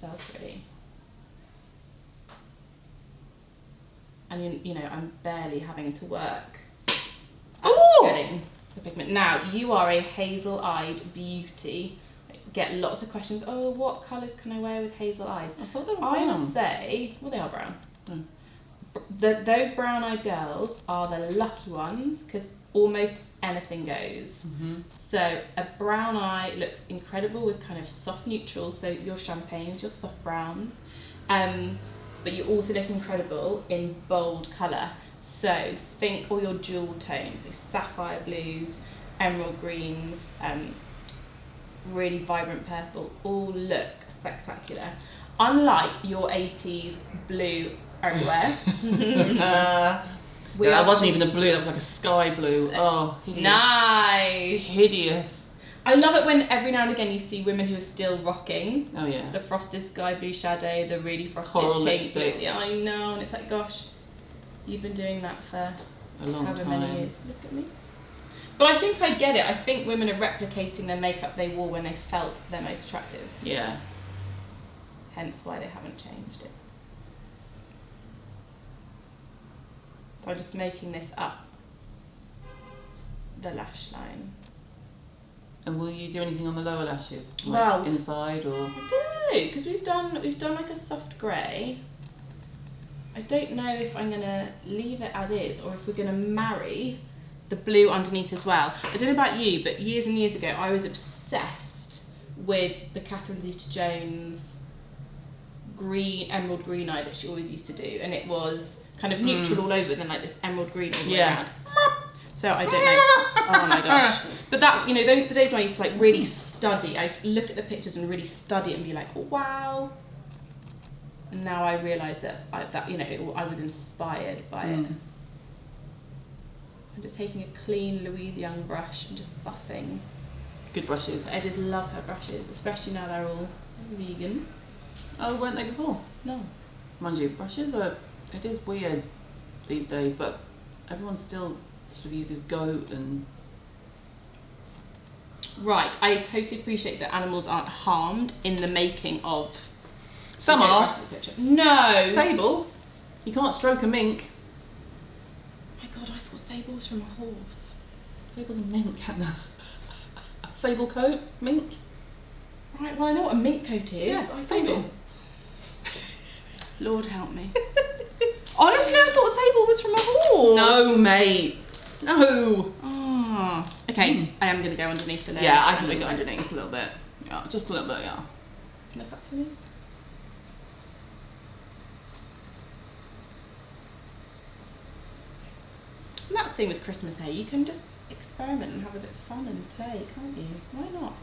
So pretty. And you know, I'm barely having to work at getting the pigment. Now, you are a hazel-eyed beauty. Get lots of questions. Oh, what colours can I wear with hazel eyes? I thought they were brown. I would say, well, they are brown. Oh. Those brown-eyed girls are the lucky ones because almost anything goes. So a brown eye looks incredible with kind of soft neutrals, so your champagnes, your soft browns, but you also look incredible in bold colour. So think all your jewel tones, so sapphire blues, emerald greens, really vibrant purple, all look spectacular. Unlike your 80s blue everywhere. That wasn't even a blue, that was like a sky blue. Oh, hideous. Nice! Hideous. I love it when every now and again you see women who are still rocking the frosted sky blue shadow, the really frosted coral pink lipstick. Yeah, I know, and it's like, gosh, you've been doing that for a long however time. many years. Look at me. But I think I get it. I think women are replicating the makeup they wore when they felt their most attractive. Yeah. Hence why they haven't changed it. So I'm just making this up the lash line. And will you do anything on the lower lashes? Like Well, inside or? I don't know, because we've done like a soft grey. I don't know if I'm gonna leave it as is or if we're gonna marry the blue underneath as well. I don't know about you, but years and years ago I was obsessed with the Catherine Zeta-Jones green, emerald green eye that she always used to do, and it was kind of neutral all over, and then like this emerald green all the way around. So I don't know. Oh my gosh. But that's, you know, those are the days when I used to like really study. I'd look at the pictures and really study it and be like, wow. And now I realise that I was inspired by it. I'm just taking a clean Louise Young brush and just buffing. Good brushes. I just love her brushes, especially now they're all vegan. Oh, weren't they before? No. Mind you, brushes are, it is weird these days, but everyone still sort of uses goat and... Right, I totally appreciate that animals aren't harmed in the making of... Some are. No! Sable. You can't stroke a mink. My God, I thought Sable was from a horse. Sable's a mink, Hannah. Sable coat, mink. Right, well I know what a mink coat is. Yeah, sable. Lord help me. Honestly, I thought Sable was from a horse. No, mate. No. Oh. Okay, I am going to go underneath the layer. Yeah, I can go underneath a little bit. Yeah, just a little bit, yeah. Look up for me. And that's the thing with Christmas hair, you can just experiment and have a bit of fun and play, can't you? Why not?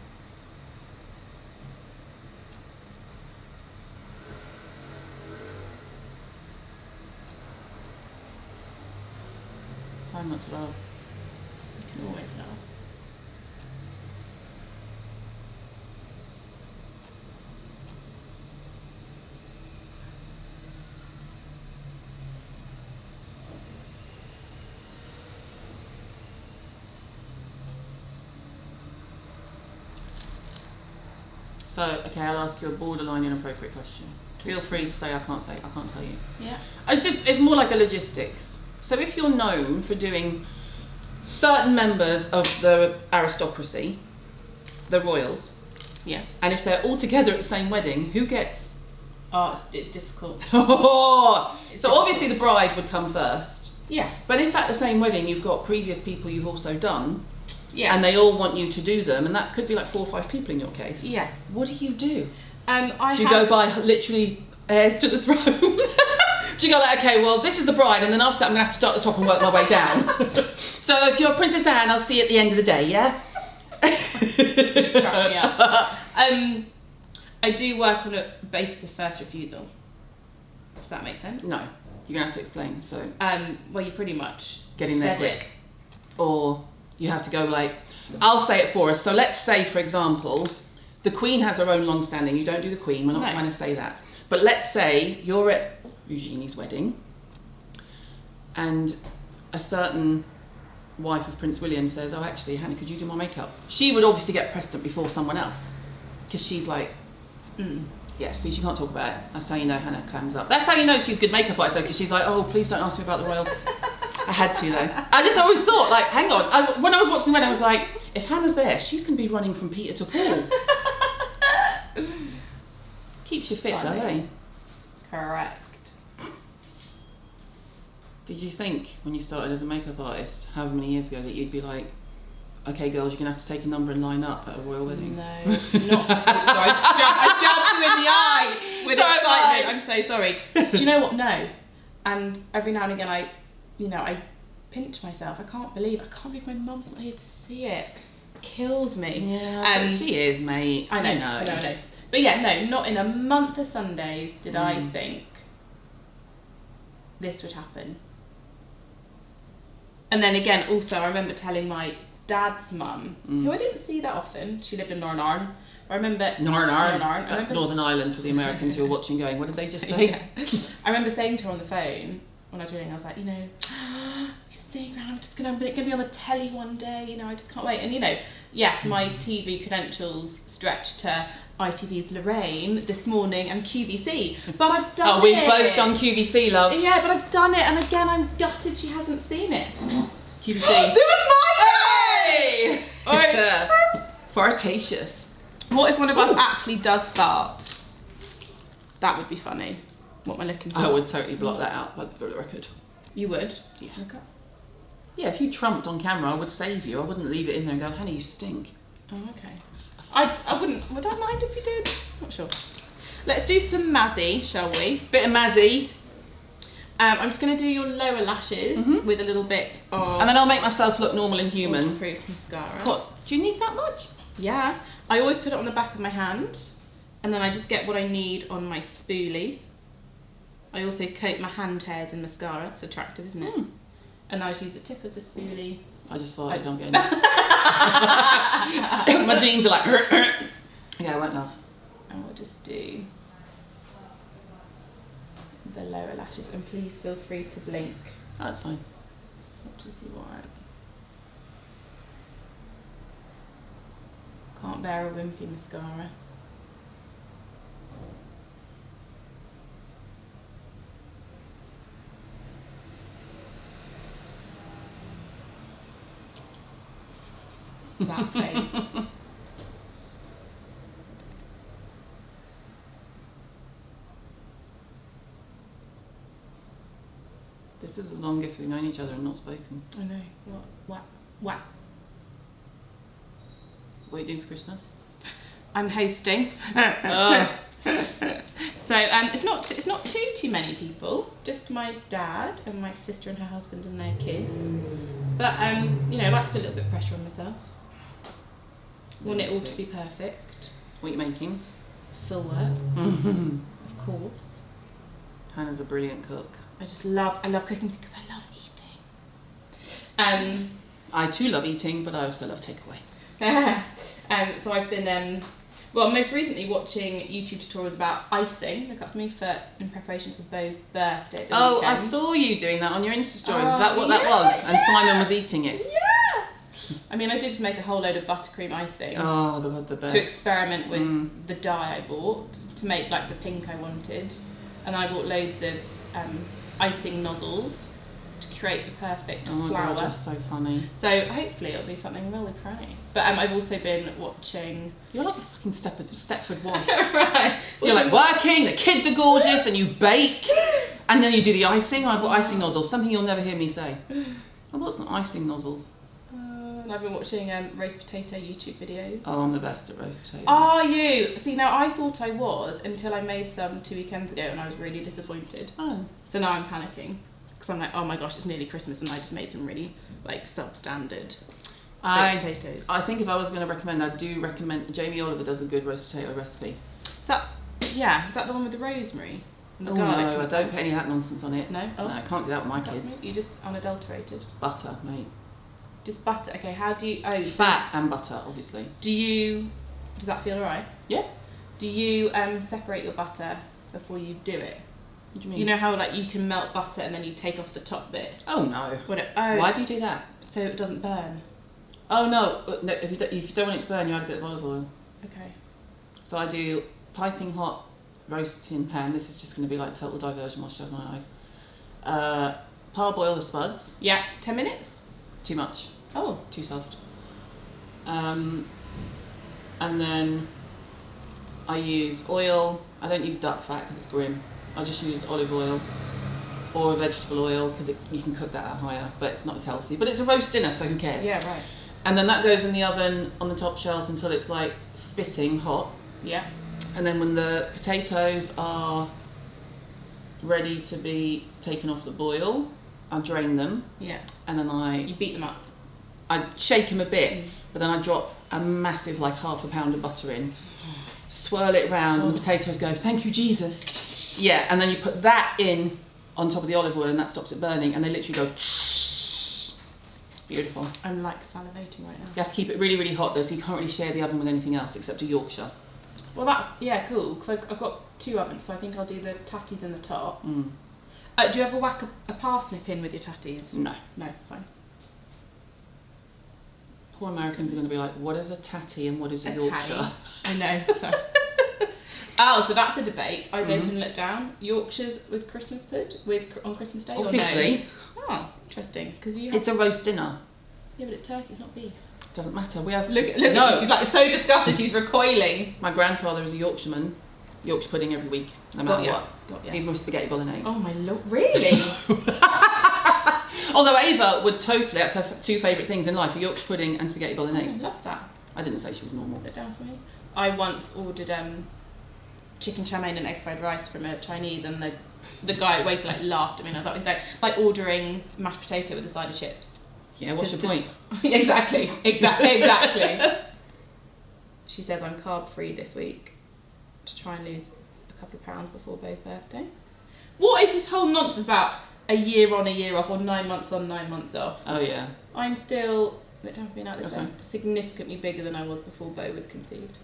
Try not to laugh. You can always laugh. So, okay, I'll ask you a borderline inappropriate question. Feel free to say I can't tell you. Yeah. It's more like a logistics. So if you're known for doing certain members of the aristocracy, the royals, Yeah. and if they're all together at the same wedding, who gets Oh, it's difficult. So obviously the bride would come first. Yes. But if at the same wedding you've got previous people you've also done, yeah, and they all want you to do them, and that could be like 4 or 5 people in your case. Yeah. What do you do? Do you go by literally heirs to the throne? Do you go like, okay, well, this is the bride, and then after that I'm going to have to start at the top and work my way down? So if you're Princess Anne, I'll see you at the end of the day, yeah? Yeah. I do work on a basis of first refusal. Does that make sense? No. You're going to have to explain, so... well, you pretty much get in there quick. Or you have to go like... I'll say it for us. So let's say, for example, the Queen has her own long-standing. You don't do the Queen. We're not trying to say that. But let's say you're at Eugenie's wedding and a certain wife of Prince William says, oh, actually, Hannah, could you do my makeup? She would obviously get precedent before someone else because she's like... Yeah, see, she can't talk about it. That's how you know Hannah clams up. That's how you know she's a good makeup artist, because she's like, oh, please don't ask me about the royals. I had to, though. I just always thought, like, hang on. When I was watching the wedding, I was like, if Hannah's there, she's going to be running from Peter to Paul. Keeps you fit, though, eh? Correct. Did you think, when you started as a makeup artist, however many years ago, that you'd be like, okay, girls, you're going to have to take a number and line up at a royal wedding? No, not so I jumped you in the eye with excitement. I'm so sorry. Do you know what? No. And every now and again, I pinch myself. I can't believe my mum's not here to see it. It kills me. Yeah, she is, mate. I know. But yeah, no, not in a month of Sundays did I think this would happen. And then again, also, I remember telling my dad's mum, who I didn't see that often. She lived in Nars. I remember Nars. That's Northern Ireland for the Americans who are watching going, what did they just say? Yeah. I remember saying to her on the phone when I was reading, I was like, you know, he's staying around, I'm gonna be on the telly one day, you know, I just can't wait. And you know, yes, my TV credentials stretch to ITV's Lorraine this morning and QVC, but I've done it. Oh, we've both done QVC, love. Yeah, but I've done it, and again, I'm gutted she hasn't seen it. QVC. There was my day! Fartatious. What if one of us actually does fart? That would be funny. What am I looking for? I would totally block that out for the record. You would? Yeah. Okay. Yeah, if you trumped on camera, I would save you. I wouldn't leave it in there and go, Hannah, you stink. Oh, okay. I wouldn't. Would I mind if you did? Not sure. Let's do some Mazzy, shall we? Bit of Mazzy. I'm just going to do your lower lashes with a little bit of... And then I'll make myself look normal and human. Waterproof mascara. What? Do you need that much? Yeah. I always put it on the back of my hand, and then I just get what I need on my spoolie. I also coat my hand hairs in mascara. It's attractive, isn't it? And I just use the tip of the spoolie. I just thought I'm getting my jeans are like... Yeah, I won't laugh. And we'll just do the lower lashes, and please feel free to blink. Oh, that's fine. What does you want? Can't bear a wimpy mascara. That face. This is the longest we've known each other and not spoken. I know. What? What are you doing for Christmas? I'm hosting. So it's not too many people. Just my dad and my sister and her husband and their kids. But you know, I like to put a little bit of pressure on myself. Want it all to be perfect. What are you making? Full work. Of course. Hannah's a brilliant cook. I love cooking because I love eating. I too love eating, but I also love takeaway. So I've been, most recently watching YouTube tutorials about icing. Look up for me in preparation for Beau's birthday. Oh, I saw you doing that on your Insta stories. Is that what that was? And Simon was eating it. Yeah. I mean, I did just make a whole load of buttercream icing. Oh, the best. To experiment with the dye I bought to make like the pink I wanted, and I bought loads of icing nozzles to create the perfect Oh my flower. God, you're so funny. So hopefully it'll be something really pretty. But I've also been watching... You're like a fucking Stepford wife. Right. You're like working, the kids are gorgeous, and you bake, and then you do the icing. I bought icing nozzles, something you'll never hear me say. I bought some icing nozzles. And I've been watching roast potato YouTube videos. Oh, I'm the best at roast potatoes. Are you? See, now I thought I was until I made some 2 weekends ago and I was really disappointed. Oh. So now I'm panicking because I'm like, oh my gosh, it's nearly Christmas and I just made some really like substandard potatoes. I think if I was going to recommend, I do recommend Jamie Oliver does a good roast potato recipe. Is that the one with the rosemary and the Oh garlic? no, I don't put any of that nonsense on it. No? Oh. No, I can't do that with my kids. You just unadulterated. Butter, mate. Just butter. Okay, how do you... Oh, fat and butter, obviously. Does that feel alright? Yeah. Do you separate your butter before you do it? What do you mean? You know how like you can melt butter and then you take off the top bit? Oh no. Why do you do that? So it doesn't burn. Oh no, no, if you don't want it to burn, you add a bit of olive oil. Okay. So I do piping hot roasting pan. This is just going to be like total diversion while she does my eyes. Parboil the spuds. Yeah, 10 minutes? Too much. Oh. Too soft. And then I use oil. I don't use duck fat because it's grim. I just use olive oil or vegetable oil because you can cook that at higher, but it's not as healthy. But it's a roast dinner, so who cares? Yeah, right. And then that goes in the oven on the top shelf until it's like spitting hot. Yeah. And then when the potatoes are ready to be taken off the boil, I drain them. Yeah. And then You beat them up. I shake them a bit, but then I drop a massive, like half a pound of butter in, swirl it round, and the potatoes go, thank you, Jesus. Yeah, and then you put that in on top of the olive oil, and that stops it burning, and they literally go, tss. Beautiful. I'm like salivating right now. You have to keep it really, really hot though, so you can't really share the oven with anything else except a Yorkshire. Well, cool, because I've got 2 ovens, so I think I'll do the tatties in the top. Mm. Do you ever whack a parsnip in with your tatties? No. No, fine. Poor Americans are going to be like, what is a tatty and what is a Yorkshire? I know. Sorry. Oh, so that's a debate. Eyes open and look down. Yorkshires with Christmas pud on Christmas Day? Obviously. Or no? Oh, interesting. Because It's a roast dinner. Yeah, but it's turkey, it's not beef. Doesn't matter. We have Look at her. She's like so disgusted. She's recoiling. My grandfather is a Yorkshireman. Yorkshire pudding every week, no matter what. Got ya. Even with spaghetti bolognese. Oh my lord, really? Although Ava would totally, that's her 2 favourite things in life, a Yorkshire pudding and spaghetti bolognese. I love that. I didn't say she was normal. Put it down for me. I once ordered chicken chow mein and egg fried rice from a Chinese, and the waiter like laughed at me, and I thought it was like ordering mashed potato with a side of chips. Yeah, what's your point? Exactly. She says I'm carb free this week to try and lose a couple of pounds before Bo's birthday. What is this whole nonsense about a year on, a year off, or 9 months on, 9 months off? Oh yeah. I'm still, let down for me now this way, Okay. significantly bigger than I was before Bo was conceived.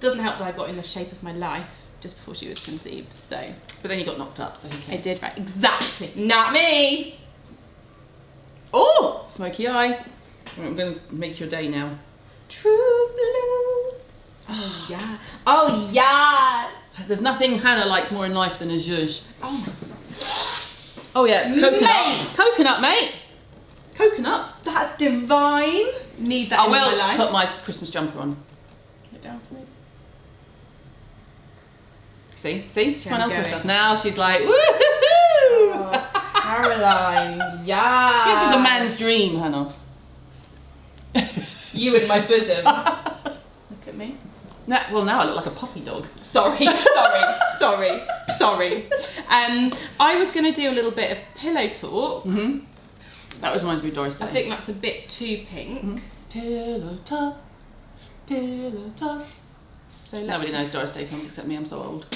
Doesn't help that I got in the shape of my life just before she was conceived, so. But then you got knocked up, so who cares? I did, right, exactly. Not me! Oh! Smoky eye. I'm going to make your day now. True blue. Oh yeah. Oh yes. There's nothing Hannah likes more in life than a zhuzh. Oh my. Oh yeah, coconut. Mate. Coconut, mate. Coconut. That's divine. Need that I in my will life. put my Christmas jumper on. Put it down for me. See? She's trying to help going. herself. Now she's like, woohoo! Oh, Caroline, yeah. This is a man's dream, Hannah. You in my bosom. Look at me. Well, now I look like a puppy dog. Sorry. I was going to do a little bit of pillow talk. Mm-hmm. That reminds me of Doris Day. I think that's a bit too pink. Mm-hmm. Pillow talk, pillow talk. So Nobody knows Doris Day films except me, I'm so old.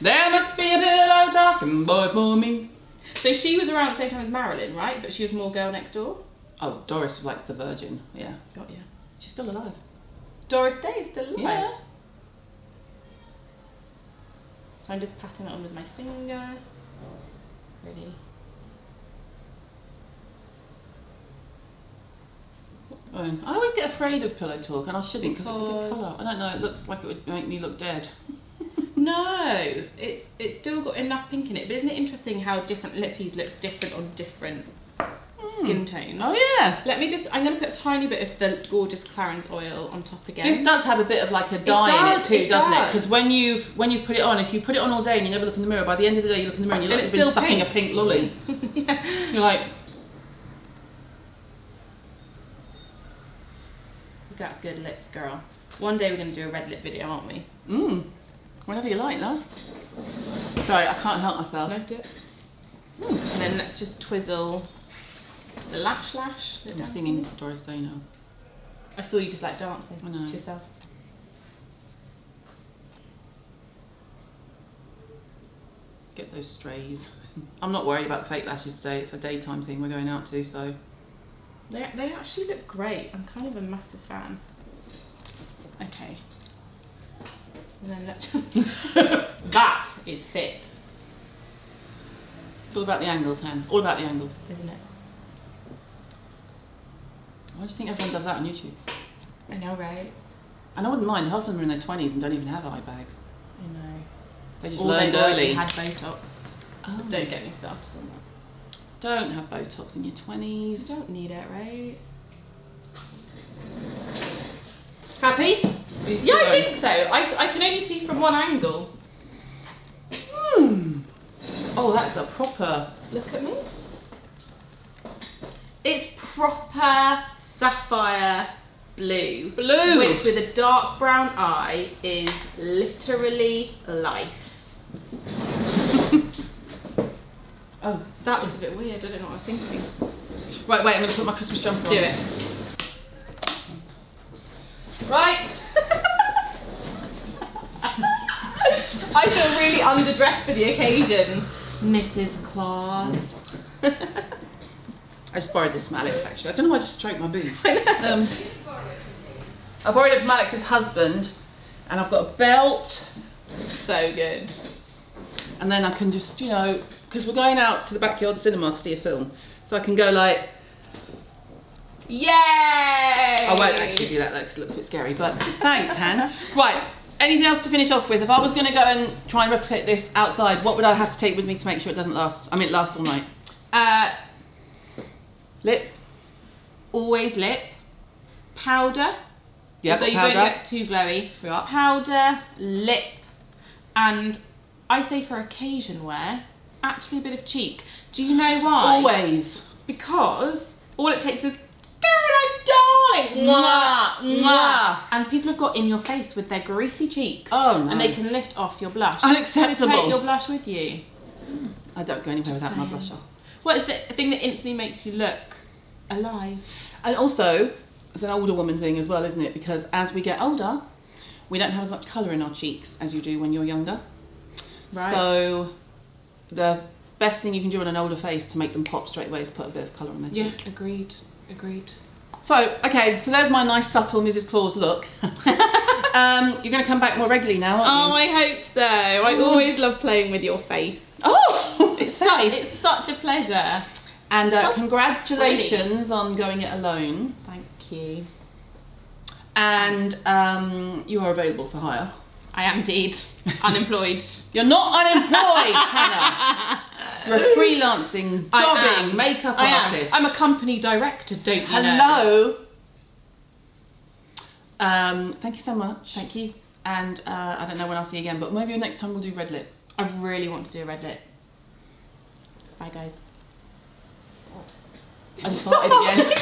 There must be a pillow talking boy for me. So she was around at the same time as Marilyn, right? But she was more Girl Next Door? Oh, Doris was like the virgin, yeah. Got you. She's still alive. Doris Day is still alive. Yeah. So I'm just patting it on with my finger. Really. I always get afraid of pillow talk, and I shouldn't because it's a good Because- colour. I don't know, it looks like it would make me look dead. No, No, it's still got enough pink in it. But isn't it interesting how different lippies look different on different skin tones? Oh yeah. I'm going to put a tiny bit of the gorgeous Clarins oil on top again. This does have a bit of like a dye in it too, doesn't it? Because when you've put it on, if you put it on all day and you never look in the mirror, by the end of the day you look in the mirror and you look like you've been sucking a pink lolly. Yeah. You're like, you got good lips, girl. One day we're going to do a red lip video, aren't we? Whenever you like, love. Sorry, I can't help myself. No, do it. And then let's just twizzle the lash. I'm singing Doris Day now. I saw you just like dancing to yourself. Get those strays. I'm not worried about the fake lashes today. It's a daytime thing we're going out to, so. They actually look great. I'm kind of a massive fan. Okay. And then let's... That is fit. It's all about the angles, Han. All about the angles. Isn't it? Why do you think everyone does that on YouTube? I know, right? And I wouldn't mind. Half of them are in their 20s and don't even have eye bags. I know. They just learned early. Had Botox. Oh. Don't get me started on that. Don't have Botox in your 20s. You don't need it, right? Happy? Yeah, I think so. I can only see from one angle. Oh, that's a proper... Look at me. It's proper sapphire blue. Blue! Which with a dark brown eye is literally life. Oh, that was a bit weird. I don't know what I was thinking. Right, wait, I'm going to put my Christmas jumper on. Do it. Right. I feel really underdressed for the occasion, Mrs. Claus. I just borrowed this from Alex, actually. I don't know why I just stroked my boobs. I borrowed it from Alex's husband, and I've got a belt. So good. And then I can just, you know, because we're going out to the backyard cinema to see a film, so I can go like... Yay! I won't actually do that though, because it looks a bit scary, but thanks, Han. Right, anything else to finish off with? If I was going to go and try and replicate this outside, what would I have to take with me to make sure it doesn't last? I mean, it lasts all night. Lip. Always lip. Powder. Yeah, so you powder. don't get too glowy. Yeah. Powder, lip, and I say for occasion wear, actually a bit of cheek. Do you know why? Always. It's because all it takes is, I'm dying! Mwah, mwah. And people have got in your face with their greasy cheeks. Oh no. And they can lift off your blush. Unacceptable. So take your blush with you. I don't go anywhere without my blusher. Well, it's the thing that instantly makes you look alive. And also, it's an older woman thing as well, isn't it? Because as we get older, we don't have as much colour in our cheeks as you do when you're younger. Right. So the best thing you can do on an older face to make them pop straight away is put a bit of colour on their cheek. Yeah, agreed. So, okay, so there's my nice subtle Mrs. Claus look. You're going to come back more regularly now, aren't you? I hope so. I always love playing with your face. Oh! It's such a pleasure. And congratulations on going it alone. Thank you. And you are available for hire. I am indeed. Unemployed. You're not unemployed, Hannah. You're a freelancing, jobbing makeup artist. I'm a company director, don't you know? Thank you so much. Thank you. And I don't know when I'll see you again, but maybe next time we'll do red lip. I really want to do a red lip. Bye, guys. I just farted again.